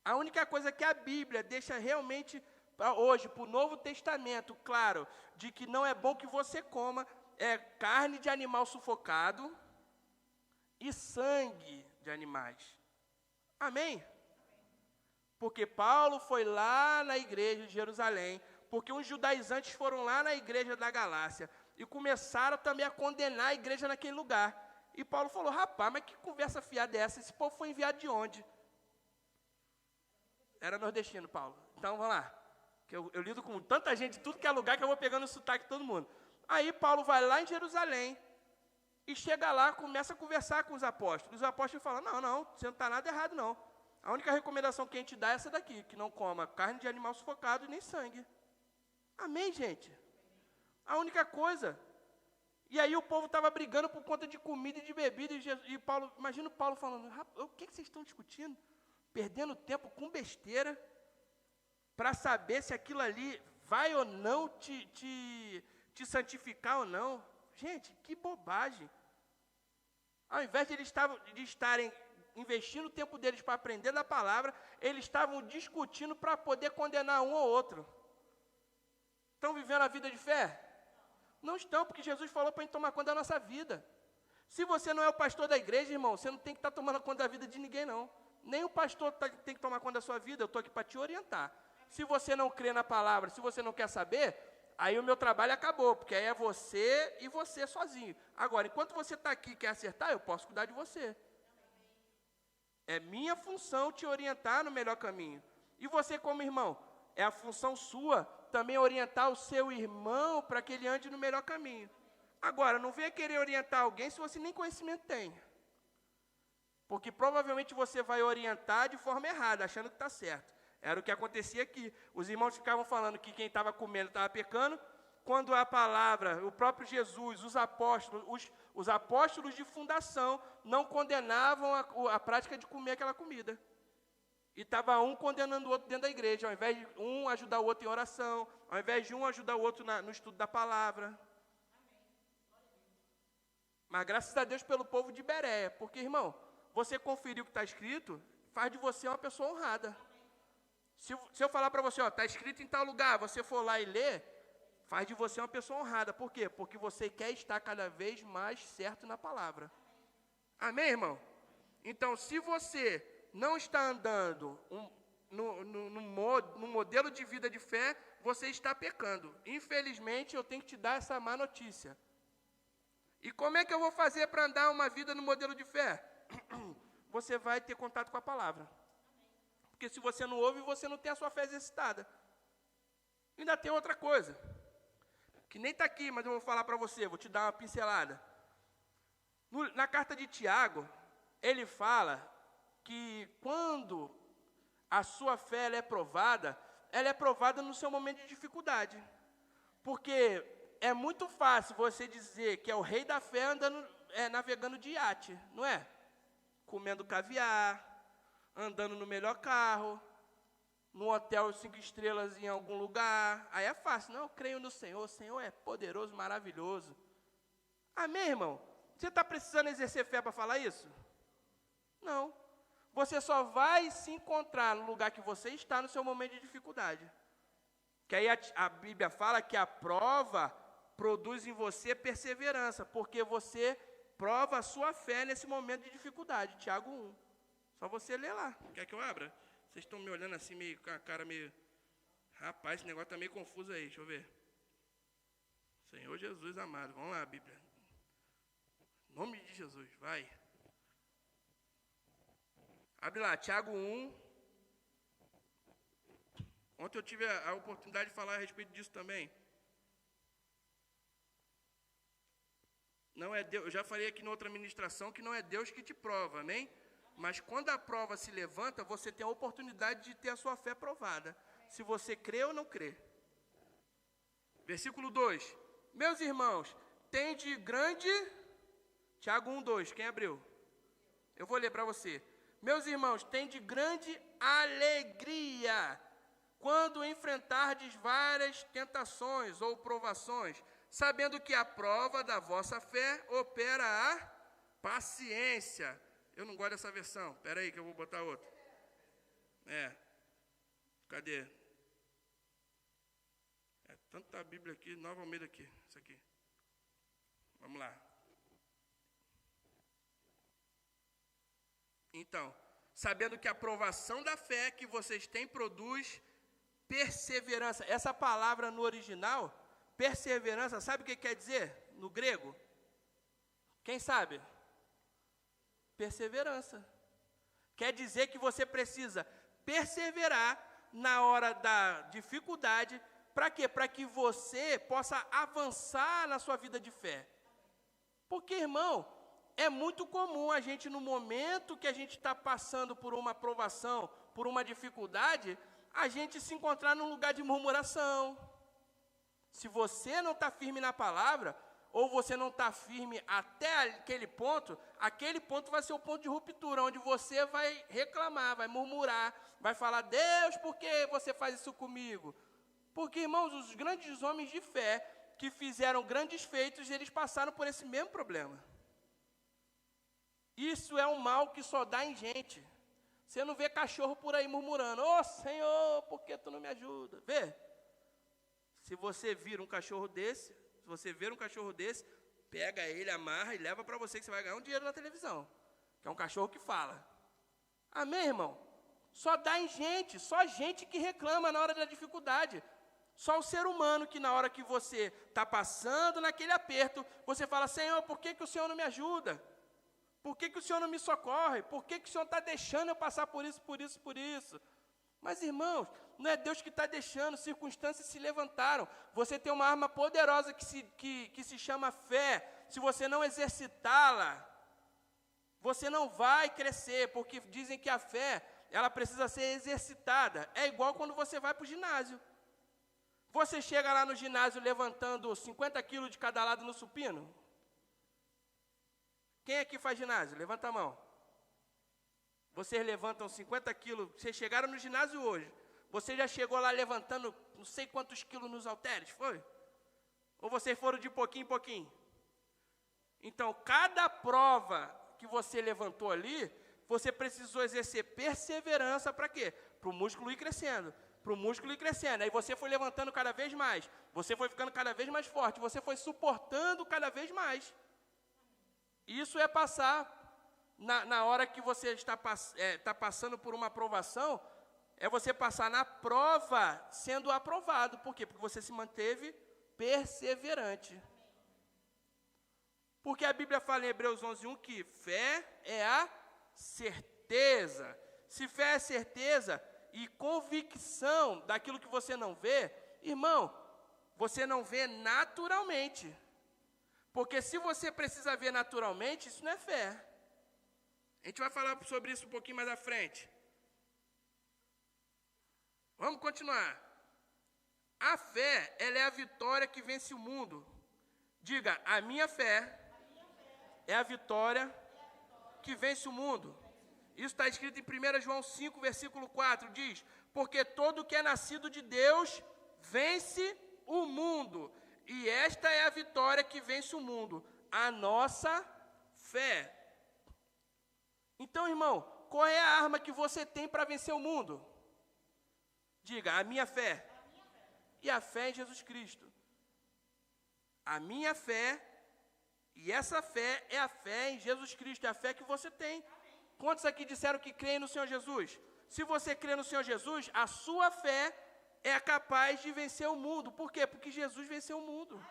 A única coisa que a Bíblia deixa realmente hoje, para o Novo Testamento, claro, de que não é bom que você coma carne de animal sufocado e sangue de animais. Amém? Porque Paulo foi lá na igreja de Jerusalém, porque uns judaizantes foram lá na igreja da Galácia e começaram também a condenar a igreja naquele lugar. E Paulo falou, rapaz, mas que conversa fiada é essa? Esse povo foi enviado de onde? Era nordestino, Paulo. Então, vamos lá. Que eu lido com tanta gente, tudo que é lugar, que eu vou pegando o sotaque de todo mundo. Aí Paulo vai lá em Jerusalém e chega lá, começa a conversar com os apóstolos. Os apóstolos falam, não, você não está nada errado, não. A única recomendação que a gente dá é essa daqui, que não coma carne de animal sufocado e nem sangue. Amém, gente? A única coisa. E aí o povo estava brigando por conta de comida e de bebida, e Paulo, imagina o Paulo falando, o que vocês estão discutindo? Perdendo tempo com besteira, para saber se aquilo ali vai ou não te santificar ou não. Gente, que bobagem. Ao invés de eles estarem investindo o tempo deles para aprender da palavra, eles estavam discutindo para poder condenar um ou outro. Estão vivendo a vida de fé? Não estão, porque Jesus falou para a gente tomar conta da nossa vida. Se você não é o pastor da igreja, irmão, você não tem que estar tomando conta da vida de ninguém, não. Nem o pastor tem que tomar conta da sua vida, eu estou aqui para te orientar. Se você não crê na palavra, se você não quer saber, aí o meu trabalho acabou, porque aí é você e você sozinho. Agora, enquanto você está aqui e quer acertar, eu posso cuidar de você. É minha função te orientar no melhor caminho. E você, como irmão, é a função sua também orientar o seu irmão para que ele ande no melhor caminho. Agora, não venha querer orientar alguém se você nem conhecimento tem. Porque provavelmente você vai orientar de forma errada, achando que está certo. Era o que acontecia aqui. Os irmãos ficavam falando que quem estava comendo estava pecando, quando a palavra, o próprio Jesus, os apóstolos de fundação não condenavam a prática de comer aquela comida. E estava um condenando o outro dentro da igreja, ao invés de um ajudar o outro em oração, ao invés de um ajudar o outro no estudo da palavra. Mas graças a Deus pelo povo de Bereia, porque, irmão, você conferir o que está escrito, faz de você uma pessoa honrada. Se eu falar para você, está escrito em tal lugar, você for lá e ler, faz de você uma pessoa honrada. Por quê? Porque você quer estar cada vez mais certo na palavra. Amém, irmão? Então, se você não está andando no modelo de vida de fé, você está pecando. Infelizmente, eu tenho que te dar essa má notícia. E como é que eu vou fazer para andar uma vida no modelo de fé? Você vai ter contato com a palavra. Porque se você não ouve, você não tem a sua fé exercitada. Ainda tem outra coisa, que nem está aqui, mas eu vou falar para você, vou te dar uma pincelada. Na carta de Tiago, ele fala que quando a sua fé ela é provada no seu momento de dificuldade. Porque é muito fácil você dizer que é o rei da fé navegando de iate, não é? Comendo caviar, andando no melhor carro, num hotel 5 estrelas em algum lugar. Aí é fácil. Não, eu creio no Senhor. O Senhor é poderoso, maravilhoso. Amém, irmão? Você está precisando exercer fé para falar isso? Não. Você só vai se encontrar no lugar que você está no seu momento de dificuldade. Que aí a Bíblia fala que a prova produz em você perseverança, porque você prova a sua fé nesse momento de dificuldade. Tiago 1. Só você ler lá. Quer que eu abra? Vocês estão me olhando assim, meio com a cara meio... Rapaz, esse negócio está meio confuso aí. Deixa eu ver. Senhor Jesus amado. Vamos lá, Bíblia. Em nome de Jesus, vai. Abre lá, Tiago 1. Ontem eu tive a oportunidade de falar a respeito disso também. Não é Deus, eu já falei aqui na outra ministração que não é Deus que te prova, amém? Mas quando a prova se levanta, você tem a oportunidade de ter a sua fé provada. Se você crê ou não crê. Versículo 2. Meus irmãos, tende grande... Tiago 1:2, quem abriu? Eu vou ler para você. Meus irmãos, tende grande alegria quando enfrentardes várias tentações ou provações, sabendo que a prova da vossa fé opera a paciência. Eu não gosto dessa versão. Espera aí que eu vou botar outra. Cadê? tanta Bíblia aqui, Nova Almeida aqui, isso aqui. Vamos lá. Então, sabendo que a provação da fé que vocês têm produz perseverança. Essa palavra no original, perseverança, sabe o que quer dizer no grego? Quem sabe? Perseverança. Quer dizer que você precisa perseverar na hora da dificuldade. Para quê? Para que você possa avançar na sua vida de fé. Porque, irmão, é muito comum a gente, no momento que a gente está passando por uma provação, por uma dificuldade, a gente se encontrar num lugar de murmuração. Se você não está firme na palavra, ou você não está firme até aquele ponto vai ser o ponto de ruptura, onde você vai reclamar, vai murmurar, vai falar, Deus, por que você faz isso comigo? Porque, irmãos, os grandes homens de fé, que fizeram grandes feitos, eles passaram por esse mesmo problema. Isso é um mal que só dá em gente. Você não vê cachorro por aí murmurando, Senhor, por que tu não me ajuda? Vê, se você ver um cachorro desse, pega ele, amarra e leva para você, que você vai ganhar um dinheiro na televisão. Que é um cachorro que fala. Amém, irmão? Só dá em gente, só gente que reclama na hora da dificuldade. Só o ser humano que na hora que você está passando naquele aperto, você fala, Senhor, por que o Senhor não me ajuda? Por que o Senhor não me socorre? Por que o Senhor está deixando eu passar por isso, por isso, por isso? Mas, irmãos, não é Deus que está deixando, circunstâncias se levantaram. Você tem uma arma poderosa que se chama fé. Se você não exercitá-la, você não vai crescer, porque dizem que a fé, ela precisa ser exercitada. É igual quando você vai para o ginásio. Você chega lá no ginásio levantando 50 quilos de cada lado no supino? Quem aqui faz ginásio? Levanta a mão. Vocês levantam 50 quilos, vocês chegaram no ginásio hoje. Você já chegou lá levantando não sei quantos quilos nos halteres, foi? Ou vocês foram de pouquinho em pouquinho? Então, cada prova que você levantou ali, você precisou exercer perseverança para quê? Para o músculo ir crescendo. Aí você foi levantando cada vez mais. Você foi ficando cada vez mais forte. Você foi suportando cada vez mais. Isso é passar, na hora que você está passando por uma aprovação, é você passar na prova sendo aprovado. Por quê? Porque você se manteve perseverante. Porque a Bíblia fala em Hebreus 11:1 que fé é a certeza. Se fé é certeza e convicção daquilo que você não vê, irmão, você não vê naturalmente. Porque se você precisa ver naturalmente, isso não é fé. A gente vai falar sobre isso um pouquinho mais à frente. Vamos continuar. A fé, ela é a vitória que vence o mundo. Diga, a minha fé é a vitória que vence o mundo. Isso está escrito em 1 João 5, versículo 4, diz, porque todo que é nascido de Deus vence o mundo. E esta é a vitória que vence o mundo, a nossa fé. Então, irmão, qual é a arma que você tem para vencer o mundo? Diga, a minha fé. E a fé em Jesus Cristo. A minha fé, e essa fé é a fé em Jesus Cristo, é a fé que você tem. Quantos aqui disseram que creem no Senhor Jesus? Se você crê no Senhor Jesus, a sua fé é capaz de vencer o mundo. Por quê? Porque Jesus venceu o mundo.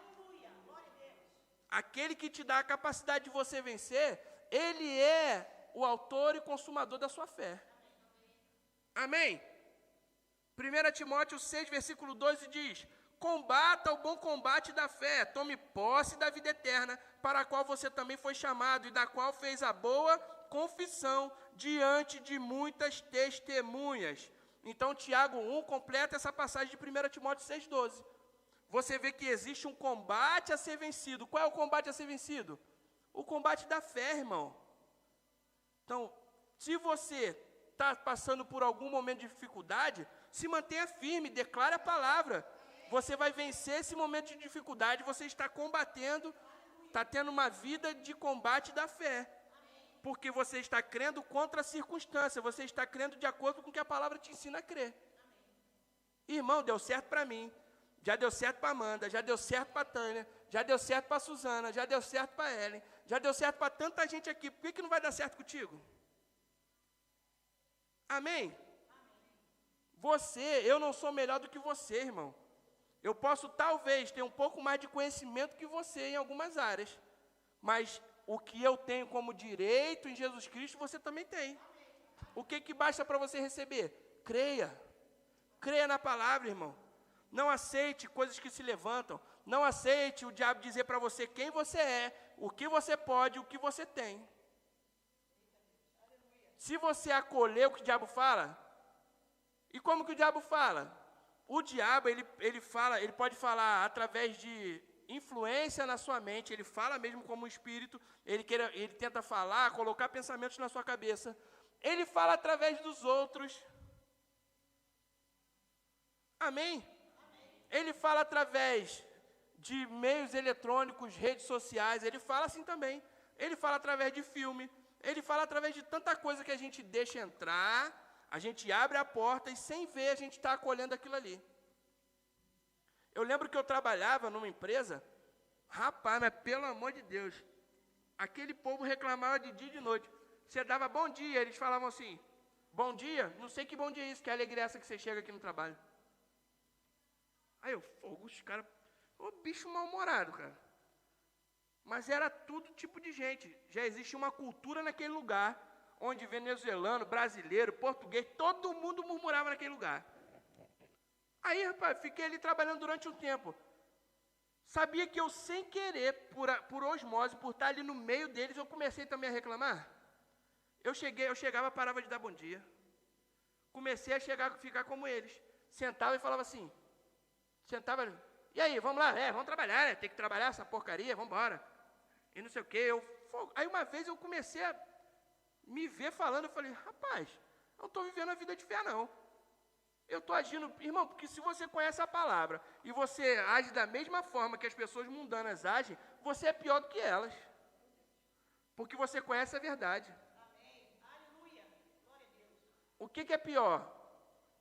Aquele que te dá a capacidade de você vencer, ele é o autor e consumador da sua fé. Amém? 1 Timóteo 6, versículo 12 diz, combata o bom combate da fé, tome posse da vida eterna, para a qual você também foi chamado, e da qual fez a boa confissão diante de muitas testemunhas. Então, Tiago 1 completa essa passagem de 1 Timóteo 6,12. Você vê que existe um combate a ser vencido. Qual é o combate a ser vencido? O combate da fé, irmão. Então, se você está passando por algum momento de dificuldade, se mantenha firme, declare a palavra. Você vai vencer esse momento de dificuldade, você está combatendo, está tendo uma vida de combate da fé. Porque você está crendo contra a circunstância, você está crendo de acordo com o que a palavra te ensina a crer. Irmão, deu certo para mim, Já deu certo para Amanda, já deu certo para Tânia, já deu certo para Suzana, já deu certo para Ellen, já deu certo para tanta gente aqui. Por que não vai dar certo contigo? Amém? Eu não sou melhor do que você, irmão. Eu posso talvez ter um pouco mais de conhecimento que você em algumas áreas, mas o que eu tenho como direito em Jesus Cristo, você também tem. O que basta para você receber? Creia. Creia na palavra, irmão. Não aceite coisas que se levantam. Não aceite o diabo dizer para você quem você é, o que você pode, o que você tem. Se você acolher o que o diabo fala, e como que o diabo fala? O diabo, ele pode falar através de influência na sua mente, ele fala mesmo como um espírito, ele tenta falar, colocar pensamentos na sua cabeça. Ele fala através dos outros. Amém? Ele fala através de meios eletrônicos, redes sociais, ele fala assim também. Ele fala através de filme, ele fala através de tanta coisa que a gente deixa entrar, a gente abre a porta e sem ver a gente está acolhendo aquilo ali. Eu lembro que eu trabalhava numa empresa, rapaz, mas pelo amor de Deus, aquele povo reclamava de dia e de noite. Você dava bom dia, eles falavam assim, bom dia? Não sei que bom dia é isso, que alegria é essa que você chega aqui no trabalho. Aí eu, os caras, bicho mal-humorado, cara. Mas era todo tipo de gente. Já existia uma cultura naquele lugar, onde venezuelano, brasileiro, português, todo mundo murmurava naquele lugar. Aí, rapaz, fiquei ali trabalhando durante um tempo. Sabia que eu, sem querer, por osmose, por estar ali no meio deles, eu comecei também a reclamar? Eu chegava, parava de dar bom dia. Comecei a ficar como eles. Sentava e falava assim, e aí, vamos lá? Vamos trabalhar, né? Tem que trabalhar essa porcaria, vamos embora. E não sei o quê. Aí uma vez eu comecei a me ver falando, eu falei, rapaz, eu não estou vivendo a vida de fé, não. Eu estou agindo, irmão, porque se você conhece a palavra e você age da mesma forma que as pessoas mundanas agem, você é pior do que elas. Porque você conhece a verdade. Amém. Aleluia. Glória a Deus. O que é pior?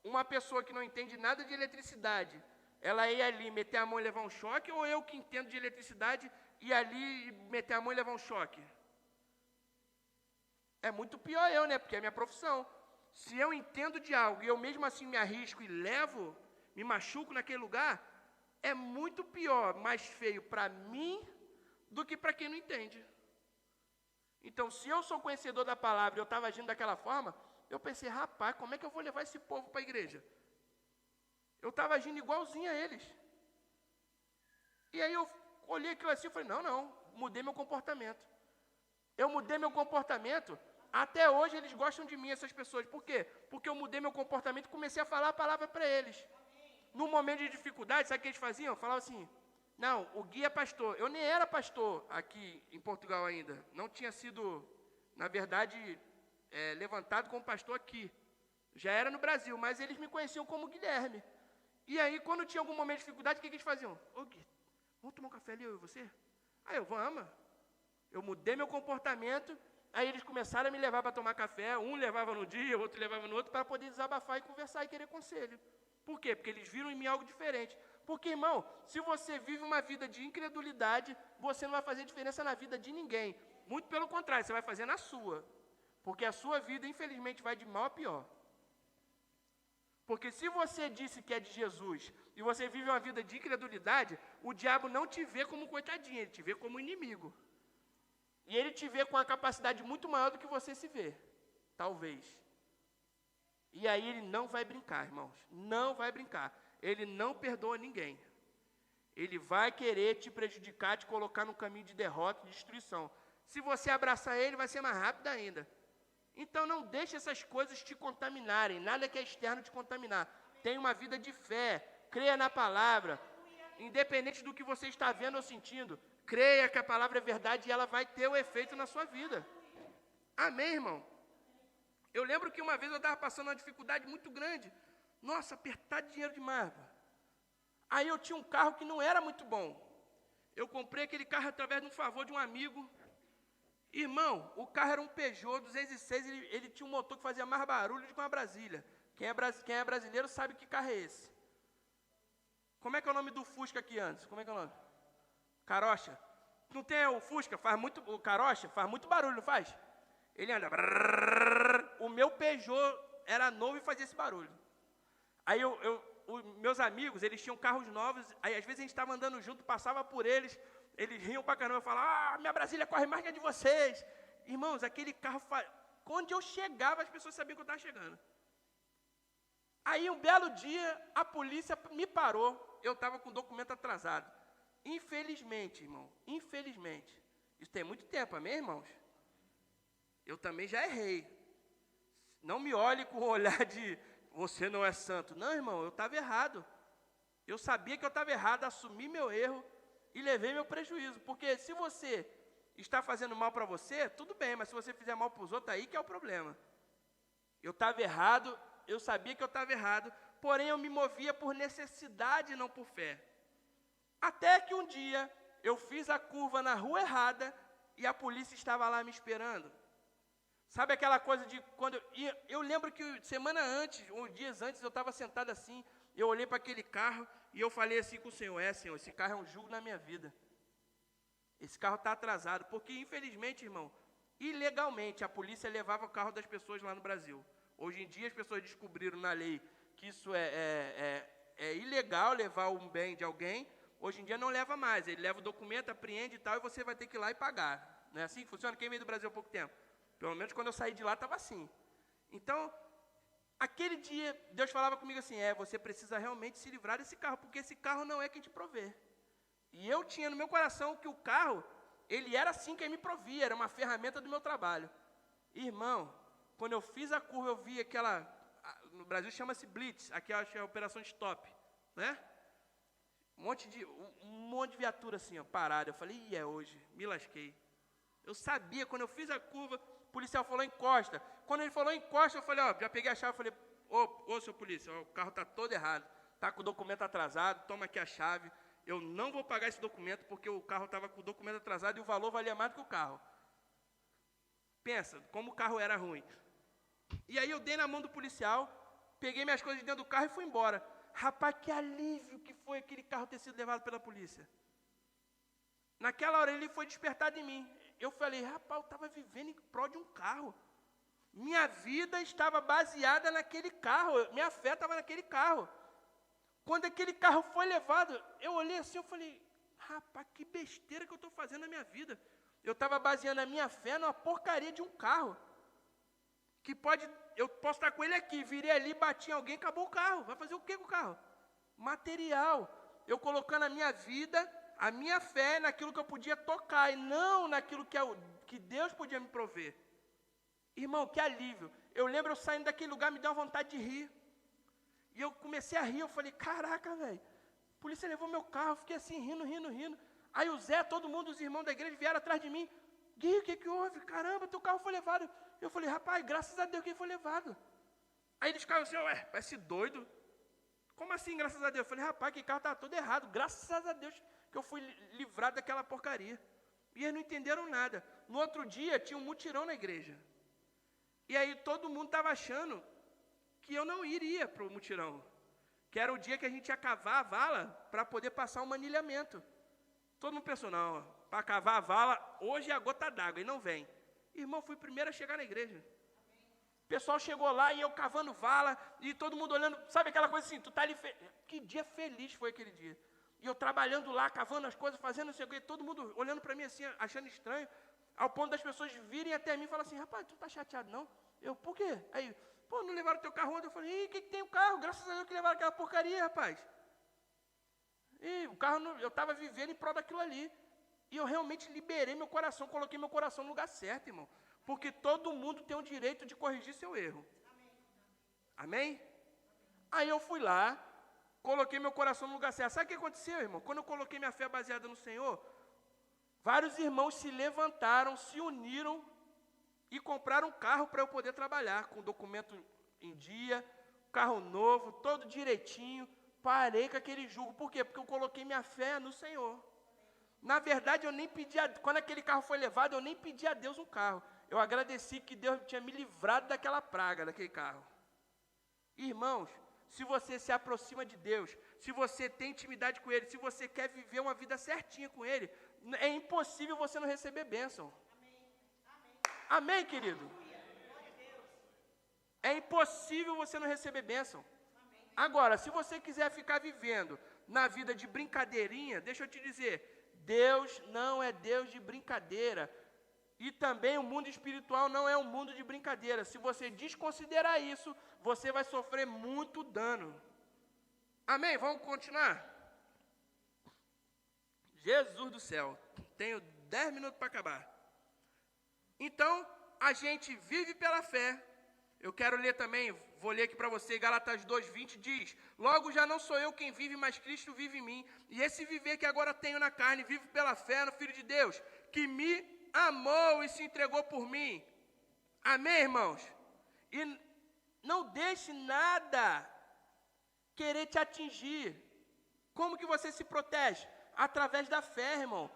Uma pessoa que não entende nada de eletricidade, ela ir ali meter a mão e levar um choque, ou eu que entendo de eletricidade ir ali meter a mão e levar um choque? É muito pior eu, né? Porque é a minha profissão. Se eu entendo de algo e eu mesmo assim me arrisco e me machuco naquele lugar, é muito pior, mais feio para mim do que para quem não entende. Então, se eu sou conhecedor da palavra e eu estava agindo daquela forma, eu pensei, rapaz, como é que eu vou levar esse povo para a igreja? Eu estava agindo igualzinho a eles. E aí eu olhei aquilo assim e falei, não, mudei meu comportamento. Eu mudei meu comportamento, até hoje eles gostam de mim, essas pessoas. Por quê? Porque eu mudei meu comportamento e comecei a falar a palavra para eles. No momento de dificuldade, sabe o que eles faziam? Falavam assim, não, o Gui é pastor. Eu nem era pastor aqui em Portugal ainda. Não tinha sido, na verdade, levantado como pastor aqui. Já era no Brasil, mas eles me conheciam como Guilherme. E aí, quando tinha algum momento de dificuldade, o que eles faziam? Ô Gui, vamos tomar um café ali, eu e você? Aí eu, vamos. Eu mudei meu comportamento, aí eles começaram a me levar para tomar café, um levava no dia, o outro levava no outro, para poder desabafar e conversar e querer conselho. Por quê? Porque eles viram em mim algo diferente. Porque, irmão, se você vive uma vida de incredulidade, você não vai fazer diferença na vida de ninguém. Muito pelo contrário, você vai fazer na sua. Porque a sua vida, infelizmente, vai de mal a pior. Porque se você disse que é de Jesus e você vive uma vida de incredulidade, o diabo não te vê como coitadinho, ele te vê como inimigo. E ele te vê com uma capacidade muito maior do que você se vê, talvez. E aí ele não vai brincar, irmãos, não vai brincar. Ele não perdoa ninguém. Ele vai querer te prejudicar, te colocar num caminho de derrota, de destruição. Se você abraçar ele, vai ser mais rápido ainda. Então não deixe essas coisas te contaminarem, nada que é externo te contaminar. Tenha uma vida de fé, creia na palavra, independente do que você está vendo ou sentindo, creia que a palavra é verdade e ela vai ter o efeito na sua vida. Amém, irmão? Eu lembro que uma vez eu estava passando uma dificuldade muito grande. Nossa, apertar dinheiro demais. Aí eu tinha um carro que não era muito bom. Eu comprei aquele carro através de um favor de um amigo. Irmão, o carro era um Peugeot 206, ele tinha um motor que fazia mais barulho do que uma Brasília. Quem é brasileiro sabe que carro é esse. Como é que é o nome do Fusca aqui antes? Como é que é o nome? Carocha. Não tem o Fusca? O Carocha faz muito barulho, não faz? Ele anda... O meu Peugeot era novo e fazia esse barulho. Aí meus amigos, eles tinham carros novos, aí às vezes a gente estava andando junto, passava por eles riam pra caramba, falavam, minha Brasília corre mais que a de vocês. Irmãos, aquele carro, onde eu chegava, as pessoas sabiam que eu estava chegando. Aí um belo dia, a polícia me parou, eu estava com o documento atrasado. Infelizmente, irmão, infelizmente, isso tem muito tempo, amém, irmãos? Eu também já errei. Não me olhe com o olhar de, você não é santo. Não, irmão, eu estava errado. Eu sabia que eu estava errado, assumi meu erro e levei meu prejuízo. Porque se você está fazendo mal para você, tudo bem, mas se você fizer mal para os outros, aí que é o problema. Eu estava errado, eu sabia que eu estava errado, porém eu me movia por necessidade e não por fé. Até que um dia eu fiz a curva na rua errada e a polícia estava lá me esperando. Sabe aquela coisa de quando eu lembro que semana antes, ou dias antes, eu estava sentado assim, eu olhei para aquele carro e eu falei assim com o Senhor, Senhor, esse carro é um jugo na minha vida. Esse carro está atrasado, porque infelizmente, irmão, ilegalmente a polícia levava o carro das pessoas lá no Brasil. Hoje em dia as pessoas descobriram na lei que isso é ilegal levar um bem de alguém. Hoje em dia não leva mais, ele leva o documento, apreende e tal, e você vai ter que ir lá e pagar. Não é assim que funciona? Quem veio do Brasil há pouco tempo? Pelo menos quando eu saí de lá estava assim. Então, aquele dia, Deus falava comigo assim, você precisa realmente se livrar desse carro, porque esse carro não é quem te provê. E eu tinha no meu coração que o carro, ele era assim quem me provia, era uma ferramenta do meu trabalho. Irmão, quando eu fiz a curva, eu vi aquela, no Brasil chama-se blitz, aqui acho que é a operação stop, né? Um monte de viatura assim, parada. Eu falei, é hoje, me lasquei. Eu sabia, quando eu fiz a curva, o policial falou, encosta. Quando ele falou, encosta, eu falei, já peguei a chave, falei, ô, seu polícia, o carro está todo errado, está com o documento atrasado, toma aqui a chave. Eu não vou pagar esse documento, porque o carro estava com o documento atrasado e o valor valia mais do que o carro. Pensa, como o carro era ruim. E aí eu dei na mão do policial, peguei minhas coisas dentro do carro e fui embora. Rapaz, que alívio que foi aquele carro ter sido levado pela polícia. Naquela hora ele foi despertado em mim. Eu falei, rapaz, eu estava vivendo em prol de um carro. Minha vida estava baseada naquele carro, minha fé estava naquele carro. Quando aquele carro foi levado, eu olhei assim, eu falei, rapaz, que besteira que eu estou fazendo na minha vida. Eu estava baseando a minha fé numa porcaria de um carro. Eu posso estar com ele aqui, virei ali, bati em alguém, acabou o carro. Vai fazer o que com o carro? Material. Eu colocando a minha vida, a minha fé naquilo que eu podia tocar, e não naquilo que Deus podia me prover. Irmão, que alívio. Eu lembro eu saindo daquele lugar, me deu uma vontade de rir. E eu comecei a rir, eu falei, caraca, velho, a polícia levou meu carro, fiquei assim, rindo. Aí o Zé, todo mundo, os irmãos da igreja vieram atrás de mim. Gui, o que houve? Caramba, teu carro foi levado. Eu falei, rapaz, graças a Deus que ele foi levado. Aí eles ficaram assim, parece doido. Como assim, graças a Deus? Eu falei, rapaz, aquele carro estava todo errado. Graças a Deus que eu fui livrado daquela porcaria. E eles não entenderam nada. No outro dia, tinha um mutirão na igreja. E aí todo mundo estava achando que eu não iria para o mutirão. Que era o dia que a gente ia cavar a vala para poder passar um manilhamento. Todo mundo pensou, não, para cavar a vala, hoje é a gota d'água, e não vem. Irmão, fui o primeiro a chegar na igreja. O pessoal chegou lá e eu cavando vala, e todo mundo olhando, sabe aquela coisa assim, tu tá ali, que dia feliz foi aquele dia. E eu trabalhando lá, cavando as coisas, fazendo não sei o quê, todo mundo olhando para mim assim, achando estranho, ao ponto das pessoas virem até mim e falar assim, rapaz, tu não tá chateado não? Eu, por quê? Aí, não levaram o teu carro ontem? Eu falei, o que tem o carro? Graças a Deus que levaram aquela porcaria, rapaz. E o carro, eu estava vivendo em prol daquilo ali. E eu realmente liberei meu coração, coloquei meu coração no lugar certo, irmão. Porque todo mundo tem o direito de corrigir seu erro. Amém? Aí eu fui lá, coloquei meu coração no lugar certo. Sabe o que aconteceu, irmão? Quando eu coloquei minha fé baseada no Senhor, vários irmãos se levantaram, se uniram e compraram um carro para eu poder trabalhar, com documento em dia, carro novo, todo direitinho. Parei com aquele jugo. Por quê? Porque eu coloquei minha fé no Senhor. Na verdade, eu nem pedi, quando aquele carro foi levado, eu nem pedi a Deus um carro. Eu agradeci que Deus tinha me livrado daquela praga, daquele carro. Irmãos, se você se aproxima de Deus, se você tem intimidade com Ele, se você quer viver uma vida certinha com Ele, é impossível você não receber bênção. Amém, querido? É impossível você não receber bênção. Agora, se você quiser ficar vivendo na vida de brincadeirinha, deixa eu te dizer, Deus não é Deus de brincadeira. E também o mundo espiritual não é um mundo de brincadeira. Se você desconsiderar isso, você vai sofrer muito dano. Amém? Vamos continuar? Jesus do céu. Tenho 10 minutos para acabar. Então, a gente vive pela fé. Eu quero ler também, vou ler aqui para você, Gálatas 2:20 diz: logo já não sou eu quem vive, mas Cristo vive em mim. E esse viver que agora tenho na carne, vivo pela fé no Filho de Deus, que me amou e se entregou por mim. Amém, irmãos? E não deixe nada querer te atingir. Como que você se protege? Através da fé, irmão.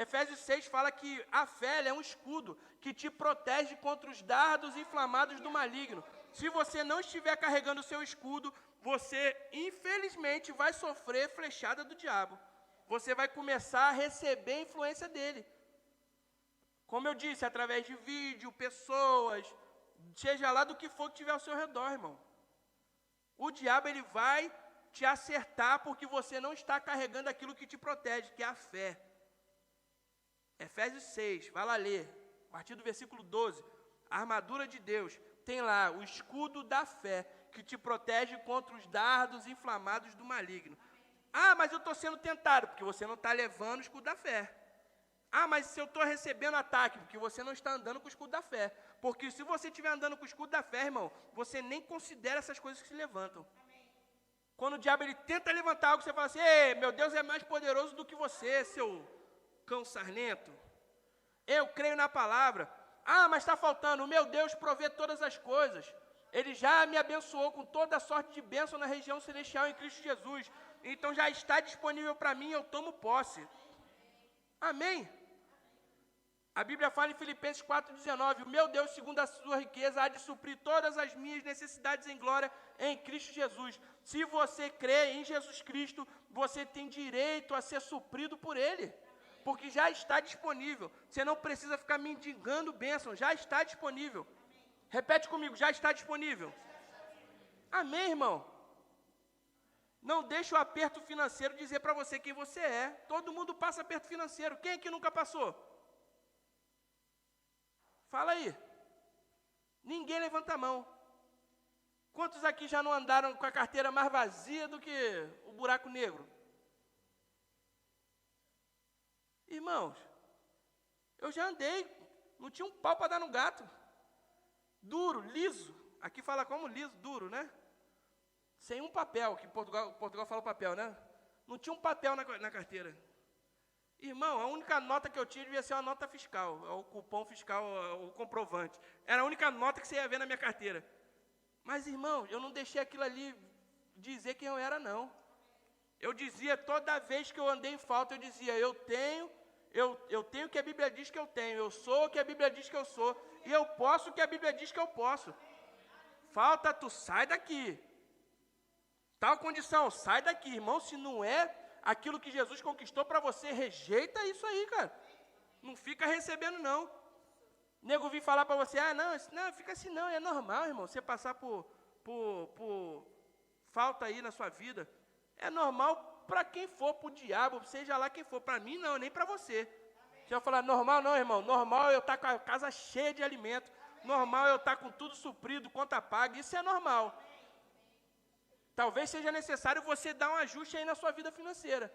Efésios 6 fala que a fé é um escudo que te protege contra os dardos inflamados do maligno. Se você não estiver carregando o seu escudo, você infelizmente vai sofrer flechada do diabo. Você vai começar a receber a influência dele. Como eu disse, através de vídeo, pessoas, seja lá do que for que tiver ao seu redor, irmão. O diabo ele vai te acertar porque você não está carregando aquilo que te protege, que é a fé. Efésios 6, vai lá ler, a partir do versículo 12, a armadura de Deus, tem lá o escudo da fé, que te protege contra os dardos inflamados do maligno. Ah, mas eu estou sendo tentado, porque você não está levando o escudo da fé. Ah, mas se eu estou recebendo ataque, porque você não está andando com o escudo da fé. Porque se você estiver andando com o escudo da fé, irmão, você nem considera essas coisas que se levantam. Quando o diabo ele tenta levantar algo, você fala assim: ei, meu Deus é mais poderoso do que você, seu cão sarnento. Eu creio na palavra. Ah, mas está faltando. O meu Deus provê todas as coisas. Ele já me abençoou com toda a sorte de bênção na região celestial em Cristo Jesus. Então já está disponível para mim, eu tomo posse. Amém? A Bíblia fala em Filipenses 4,19, o meu Deus, segundo a sua riqueza, há de suprir todas as minhas necessidades em glória em Cristo Jesus. Se você crê em Jesus Cristo, você tem direito a ser suprido por Ele. Porque já está disponível. Você não precisa ficar mendigando bênção, já está disponível. Repete comigo, já está disponível. Amém, irmão? Não deixe o aperto financeiro dizer para você quem você é. Todo mundo passa aperto financeiro. Quem aqui nunca passou? Fala aí. Ninguém levanta a mão. Quantos aqui já não andaram com a carteira mais vazia do que o buraco negro? Irmãos, eu já andei, não tinha um pau para dar no gato. Duro, liso. Aqui fala como liso, duro, né? Sem um papel, que Portugal fala papel, né? Não tinha um papel na carteira. Irmão, a única nota que eu tinha devia ser uma nota fiscal, o cupom fiscal, o comprovante. Era a única nota que você ia ver na minha carteira. Mas, irmão, eu não deixei aquilo ali dizer quem eu era, não. Eu dizia, toda vez que eu andei em falta, eu dizia, eu tenho o que a Bíblia diz que eu tenho, eu sou o que a Bíblia diz que eu sou, e eu posso o que a Bíblia diz que eu posso. Falta, tu sai daqui. Tal condição, sai daqui, irmão, se não é aquilo que Jesus conquistou para você, rejeita isso aí, cara. Não fica recebendo, não. Nego vir falar para você, não, fica assim não, é normal, irmão, você passar por falta aí na sua vida. É normal para quem for, para o diabo, seja lá quem for. Para mim não, nem para você. Você vai falar, normal não, irmão. Normal eu estar com a casa cheia de alimento. Normal eu estar com tudo suprido, conta paga. Isso é normal. Talvez seja necessário você dar um ajuste aí na sua vida financeira.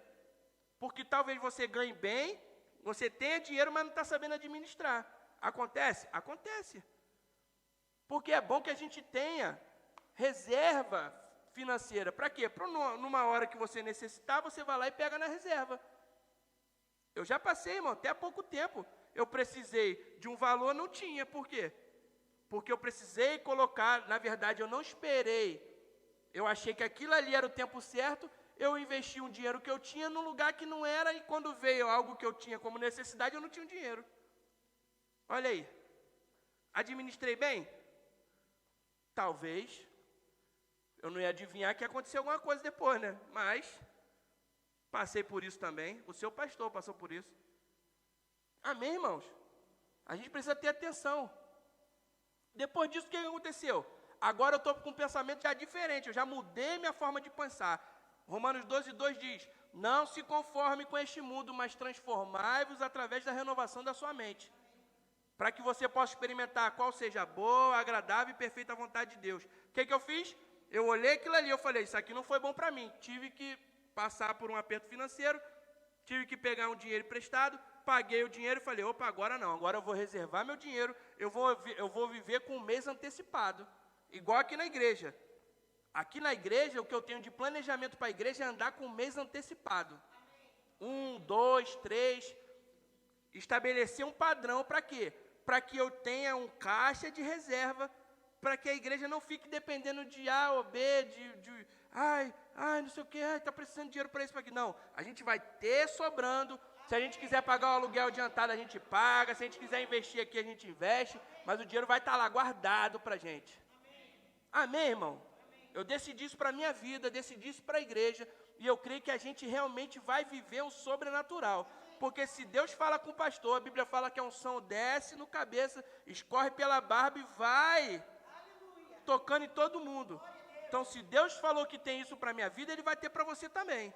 Porque talvez você ganhe bem, você tenha dinheiro, mas não está sabendo administrar. Acontece? Acontece. Porque é bom que a gente tenha reserva financeira. Para quê? Para numa hora que você necessitar, você vai lá e pega na reserva. Eu já passei, irmão, até há pouco tempo. Eu precisei de um valor, não tinha. Por quê? Porque eu precisei colocar, na verdade, eu não esperei. Eu achei que aquilo ali era o tempo certo, eu investi um dinheiro que eu tinha num lugar que não era, e quando veio algo que eu tinha como necessidade, eu não tinha um dinheiro. Olha aí. Administrei bem? Talvez. Eu não ia adivinhar que ia acontecer alguma coisa depois, né? Mas passei por isso também. O seu pastor passou por isso. Amém, irmãos? A gente precisa ter atenção. Depois disso, o que aconteceu? Agora eu estou com um pensamento já diferente. Eu já mudei minha forma de pensar. Romanos 12:2 diz: não se conforme com este mundo, mas transformai-vos através da renovação da sua mente, para que você possa experimentar qual seja a boa, agradável e perfeita vontade de Deus. O que eu fiz? Eu olhei aquilo ali, eu falei, isso aqui não foi bom para mim. Tive que passar por um aperto financeiro, tive que pegar um dinheiro emprestado, paguei o dinheiro e falei, opa, agora não, agora eu vou reservar meu dinheiro, eu vou viver com um mês antecipado, igual aqui na igreja. Aqui na igreja, o que eu tenho de planejamento para a igreja é andar com um mês antecipado. 1, 2, 3, estabelecer um padrão para quê? Para que eu tenha um caixa de reserva, para que a igreja não fique dependendo de A ou B, não sei o que, está precisando de dinheiro para isso, para aquilo. Não, a gente vai ter sobrando. Se a gente quiser pagar o aluguel adiantado, a gente paga. Se a gente quiser investir aqui, a gente investe. Mas o dinheiro vai estar lá guardado para a gente. Amém, irmão? Eu decidi isso para a minha vida, decidi isso para a igreja. E eu creio que a gente realmente vai viver um sobrenatural. Porque se Deus fala com o pastor, a Bíblia fala que a unção desce no cabeça, escorre pela barba e vai tocando em todo mundo. Então, se Deus falou que tem isso para a minha vida, Ele vai ter para você também.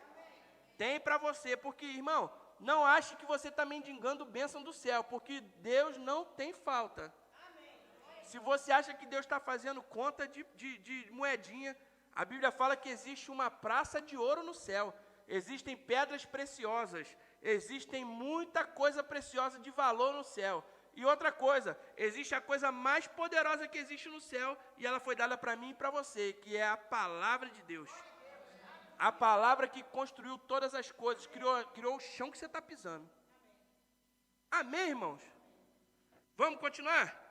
Tem para você, porque, irmão, não ache que você está mendigando bênção do céu, porque Deus não tem falta. Se você acha que Deus está fazendo conta de moedinha, a Bíblia fala que existe uma praça de ouro no céu, existem pedras preciosas, existem muita coisa preciosa de valor no céu. E outra coisa, existe a coisa mais poderosa que existe no céu, e ela foi dada para mim e para você, que é a palavra de Deus. A palavra que construiu todas as coisas, criou o chão que você está pisando. Amém, irmãos? Vamos continuar?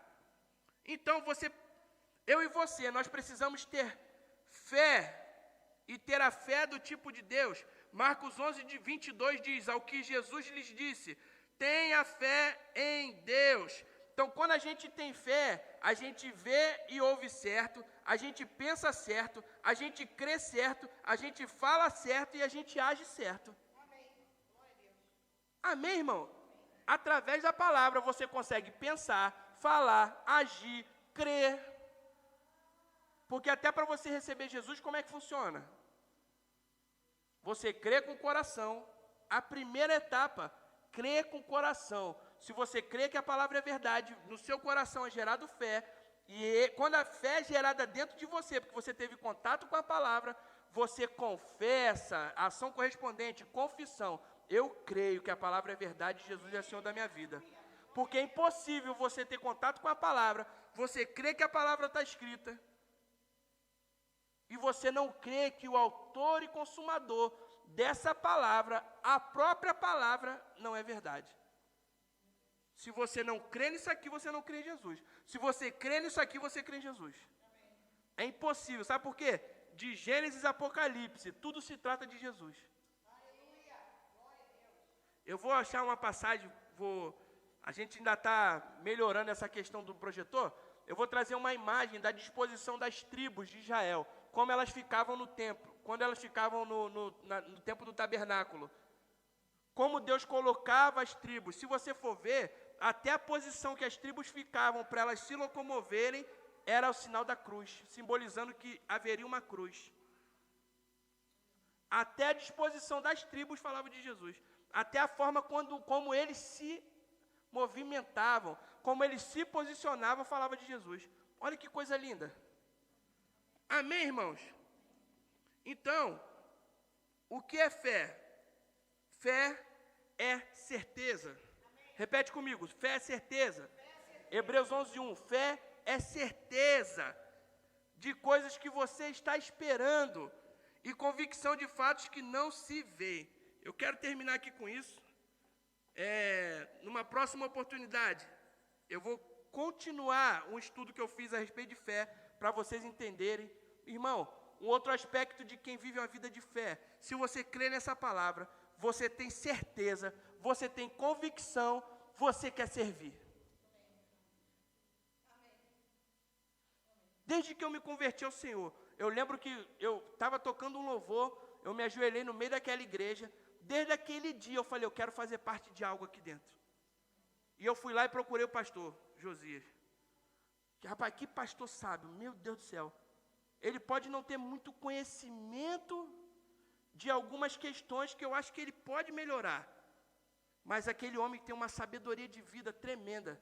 Então, eu e você, nós precisamos ter fé, e ter a fé do tipo de Deus. Marcos 11:22 diz, ao que Jesus lhes disse, tenha fé em Deus. Então, quando a gente tem fé, a gente vê e ouve certo, a gente pensa certo, a gente crê certo, a gente fala certo e a gente age certo. Amém, irmão? Através da palavra você consegue pensar, falar, agir, crer. Porque até para você receber Jesus, como é que funciona? Você crê com o coração. A primeira etapa, crê com o coração. Se você crê que a palavra é verdade, no seu coração é gerado fé, e quando a fé é gerada dentro de você, porque você teve contato com a palavra, você confessa, ação correspondente, confissão. Eu creio que a palavra é verdade, Jesus é o Senhor da minha vida. Porque é impossível você ter contato com a palavra, você crê que a palavra está escrita, e você não crê que o autor e consumador dessa palavra, a própria palavra, não é verdade. Se você não crê nisso aqui, você não crê em Jesus. Se você crê nisso aqui, você crê em Jesus. É impossível, sabe por quê? De Gênesis a Apocalipse, tudo se trata de Jesus. Eu vou achar uma passagem, a gente ainda está melhorando essa questão do projetor. Eu vou trazer uma imagem da disposição das tribos de Israel, como elas ficavam no templo, quando elas ficavam no tempo do tabernáculo. Como Deus colocava as tribos. Se você for ver, até a posição que as tribos ficavam para elas se locomoverem, era o sinal da cruz, simbolizando que haveria uma cruz. Até a disposição das tribos falava de Jesus. Até a forma como eles se movimentavam, como eles se posicionavam, falava de Jesus. Olha que coisa linda. Amém, irmãos? Então, o que é fé? Fé é certeza. Amém. Repete comigo, fé é certeza. Hebreus 11:1, fé é certeza de coisas que você está esperando e convicção de fatos que não se vê. Eu quero terminar aqui com isso. Numa próxima oportunidade, eu vou continuar um estudo que eu fiz a respeito de fé, para vocês entenderem. Irmão, um outro aspecto de quem vive uma vida de fé, se você crê nessa palavra, você tem certeza, você tem convicção, você quer servir. Desde que eu me converti ao Senhor, Eu lembro que eu estava tocando um louvor, eu me ajoelhei no meio daquela igreja. Desde aquele dia eu falei, eu quero fazer parte de algo aqui dentro. E eu fui lá e procurei o pastor Josias. Rapaz, que pastor sábio, meu Deus do céu. Ele pode não ter muito conhecimento de algumas questões que eu acho que ele pode melhorar. Mas aquele homem tem uma sabedoria de vida tremenda.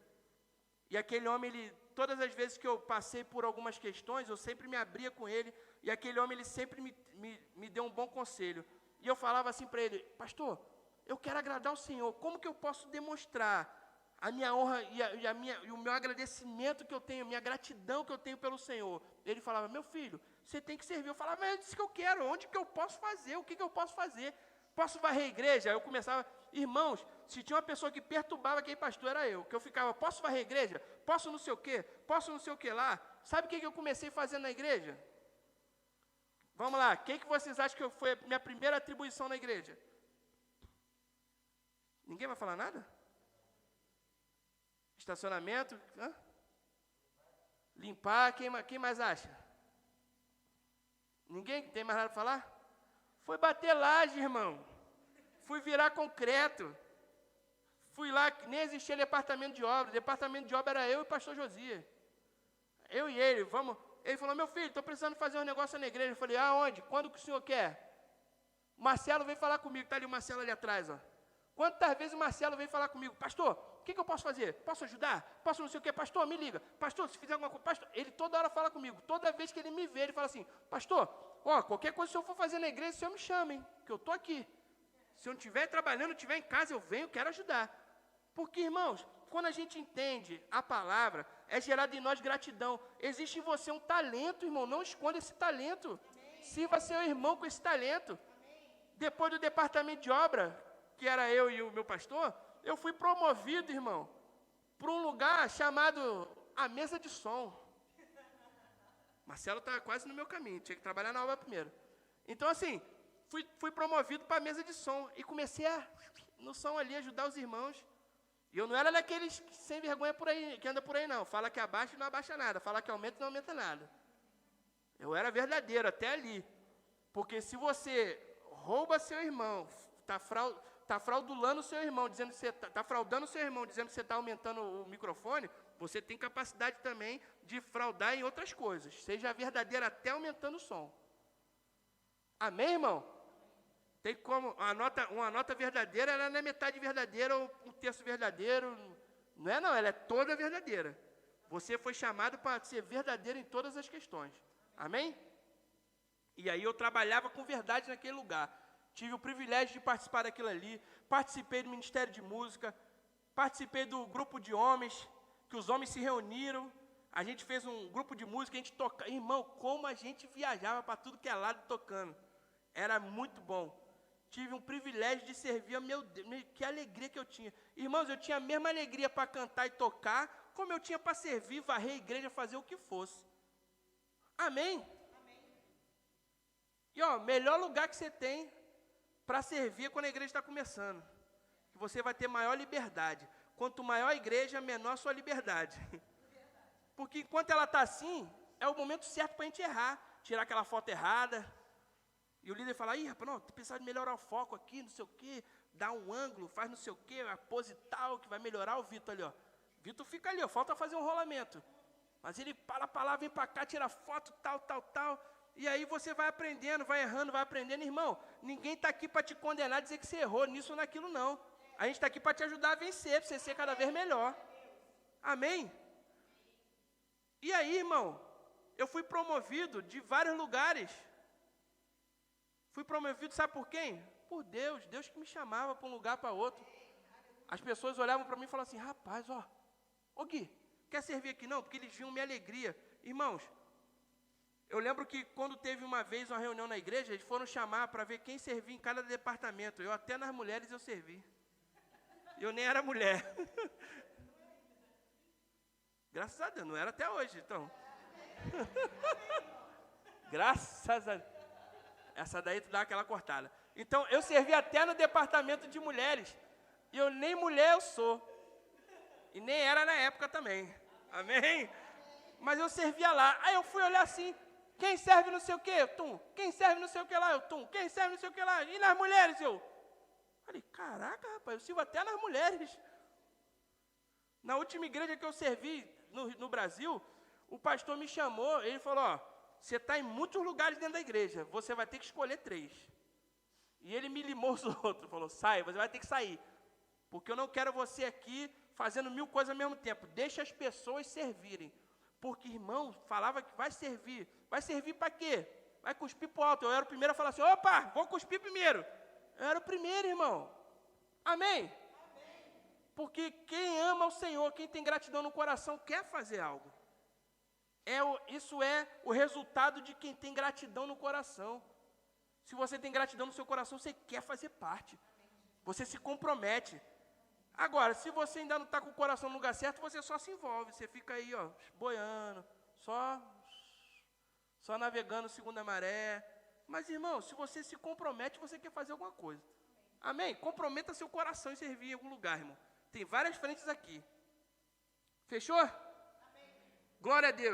E aquele homem, todas as vezes que eu passei por algumas questões, eu sempre me abria com ele. E aquele homem, ele sempre me deu um bom conselho. E eu falava assim para ele, pastor, eu quero agradar o Senhor. Como que eu posso demonstrar a minha honra e o meu agradecimento que eu tenho, a minha gratidão que eu tenho pelo Senhor? Ele falava, meu filho, você tem que servir. Eu falava, mas é isso que eu quero, onde que eu posso fazer? O que eu posso fazer? Posso varrer a igreja? Aí eu começava, irmãos, se tinha uma pessoa que perturbava aquele pastor, era eu. Que eu ficava, posso varrer a igreja? Posso não sei o quê? Posso não sei o que lá? Sabe o que eu comecei fazendo na igreja? Vamos lá, o que vocês acham que foi a minha primeira atribuição na igreja? Ninguém vai falar nada? Estacionamento? Hã? Limpar, quem mais acha? Ninguém tem mais nada para falar? Foi bater laje, irmão. Fui virar concreto. Fui lá, nem existia departamento de obra. O departamento de obra era eu e o pastor Josias. Eu e ele, vamos. Ele falou, meu filho, estou precisando fazer um negócio na igreja. Eu falei, aonde? Quando que o senhor quer? O Marcelo veio falar comigo, está ali o Marcelo ali atrás, ó. Quantas vezes o Marcelo veio falar comigo, pastor, o que eu posso fazer? Posso ajudar? Posso não sei o quê? Pastor, me liga. Pastor, se fizer alguma coisa, pastor, ele toda hora fala comigo. Toda vez que ele me vê, ele fala assim, pastor, qualquer coisa que eu for fazer na igreja, o senhor me chama, hein? Que eu estou aqui. Se eu não estiver trabalhando, não estiver em casa, eu venho, quero ajudar. Porque, irmãos, quando a gente entende a palavra, é gerado em nós gratidão. Existe em você um talento, irmão, não esconda esse talento. Sirva seu irmão com esse talento. Depois do departamento de obra, que era eu e o meu pastor, eu fui promovido, irmão, para um lugar chamado a mesa de som. Marcelo está quase no meu caminho, tinha que trabalhar na obra primeiro. Então, assim, fui promovido para a mesa de som e comecei no som ali, ajudar os irmãos. E eu não era daqueles sem vergonha por aí, que anda por aí, não. Fala que abaixa e não abaixa nada. Fala que aumenta e não aumenta nada. Eu era verdadeiro até ali. Porque se você rouba seu irmão, está fraudulando o seu irmão, dizendo que você está fraudando o seu irmão, dizendo que você está aumentando o microfone, você tem capacidade também de fraudar em outras coisas. Seja verdadeiro até aumentando o som. Amém, irmão? Tem como, uma nota verdadeira, ela não é metade verdadeira ou um terço verdadeiro. Não é não, ela é toda verdadeira. Você foi chamado para ser verdadeiro em todas as questões. Amém? E aí eu trabalhava com verdade naquele lugar. Tive o privilégio de participar daquilo ali. Participei do Ministério de Música. Participei do grupo de homens, que os homens se reuniram. A gente fez um grupo de música, a gente tocava. Irmão, como a gente viajava para tudo que é lado tocando. Era muito bom. Tive um privilégio de servir, meu Deus, que alegria que eu tinha. Irmãos, eu tinha a mesma alegria para cantar e tocar, como eu tinha para servir, varrer a igreja, fazer o que fosse. Amém? Amém. E melhor lugar que você tem para servir é quando a igreja está começando. Você vai ter maior liberdade. Quanto maior a igreja, menor a sua liberdade. Porque enquanto ela está assim, é o momento certo para a gente errar. Tirar aquela foto errada. E o líder fala, rapaz, não, precisa de melhorar o foco aqui, não sei o quê, dá um ângulo, faz não sei o quê, a pose tal, que vai melhorar o Vitor ali, ó. Vitor fica ali, falta fazer um rolamento. Mas ele para lá, vem para cá, tira foto, tal. E aí você vai aprendendo, vai errando, vai aprendendo. Irmão, ninguém está aqui para te condenar, dizer que você errou nisso ou naquilo, não. A gente está aqui para te ajudar a vencer, para você ser cada vez melhor. Amém? E aí, irmão, eu fui promovido de vários lugares. Fui promovido, sabe por quem? Por Deus. Deus que me chamava para um lugar, para outro. As pessoas olhavam para mim e falavam assim, rapaz, ô Gui, quer servir aqui não? Porque eles viam minha alegria. Irmãos, eu lembro que quando teve uma vez uma reunião na igreja, eles foram chamar para ver quem servia em cada departamento. Eu até nas mulheres eu servi. Eu nem era mulher. Graças a Deus, não era até hoje, então. Graças a Deus. Essa daí tu dá aquela cortada. Então, eu servi até no departamento de mulheres. E eu nem mulher eu sou. E nem era na época também. Amém? Mas eu servia lá. Aí eu fui olhar assim. Quem serve não sei o quê? Tum. Quem serve não sei o que lá? Eu, tum. Quem serve não sei o que lá? E nas mulheres? Eu falei, caraca, rapaz, eu sirvo até nas mulheres. Na última igreja que eu servi no Brasil, o pastor me chamou, ele falou, ó, você está em muitos lugares dentro da igreja, você vai ter que escolher 3. E ele me limou os outros, falou, sai, você vai ter que sair. Porque eu não quero você aqui fazendo 1000 coisas ao mesmo tempo. Deixa as pessoas servirem. Porque, irmão, falava que vai servir. Vai servir para quê? Vai cuspir para o alto. Eu era o primeiro a falar assim, opa, vou cuspir primeiro. Eu era o primeiro, irmão. Amém? Porque quem ama o Senhor, quem tem gratidão no coração, quer fazer algo. Isso é o resultado de quem tem gratidão no coração. Se você tem gratidão no seu coração, você quer fazer parte. Você se compromete. Agora, se você ainda não está com o coração no lugar certo, você só se envolve. Você fica aí, ó, boiando, só navegando segundo a maré. Mas, irmão, se você se compromete, você quer fazer alguma coisa. Amém? Comprometa seu coração em servir em algum lugar, irmão. Tem várias frentes aqui. Fechou? Amém. Glória a Deus.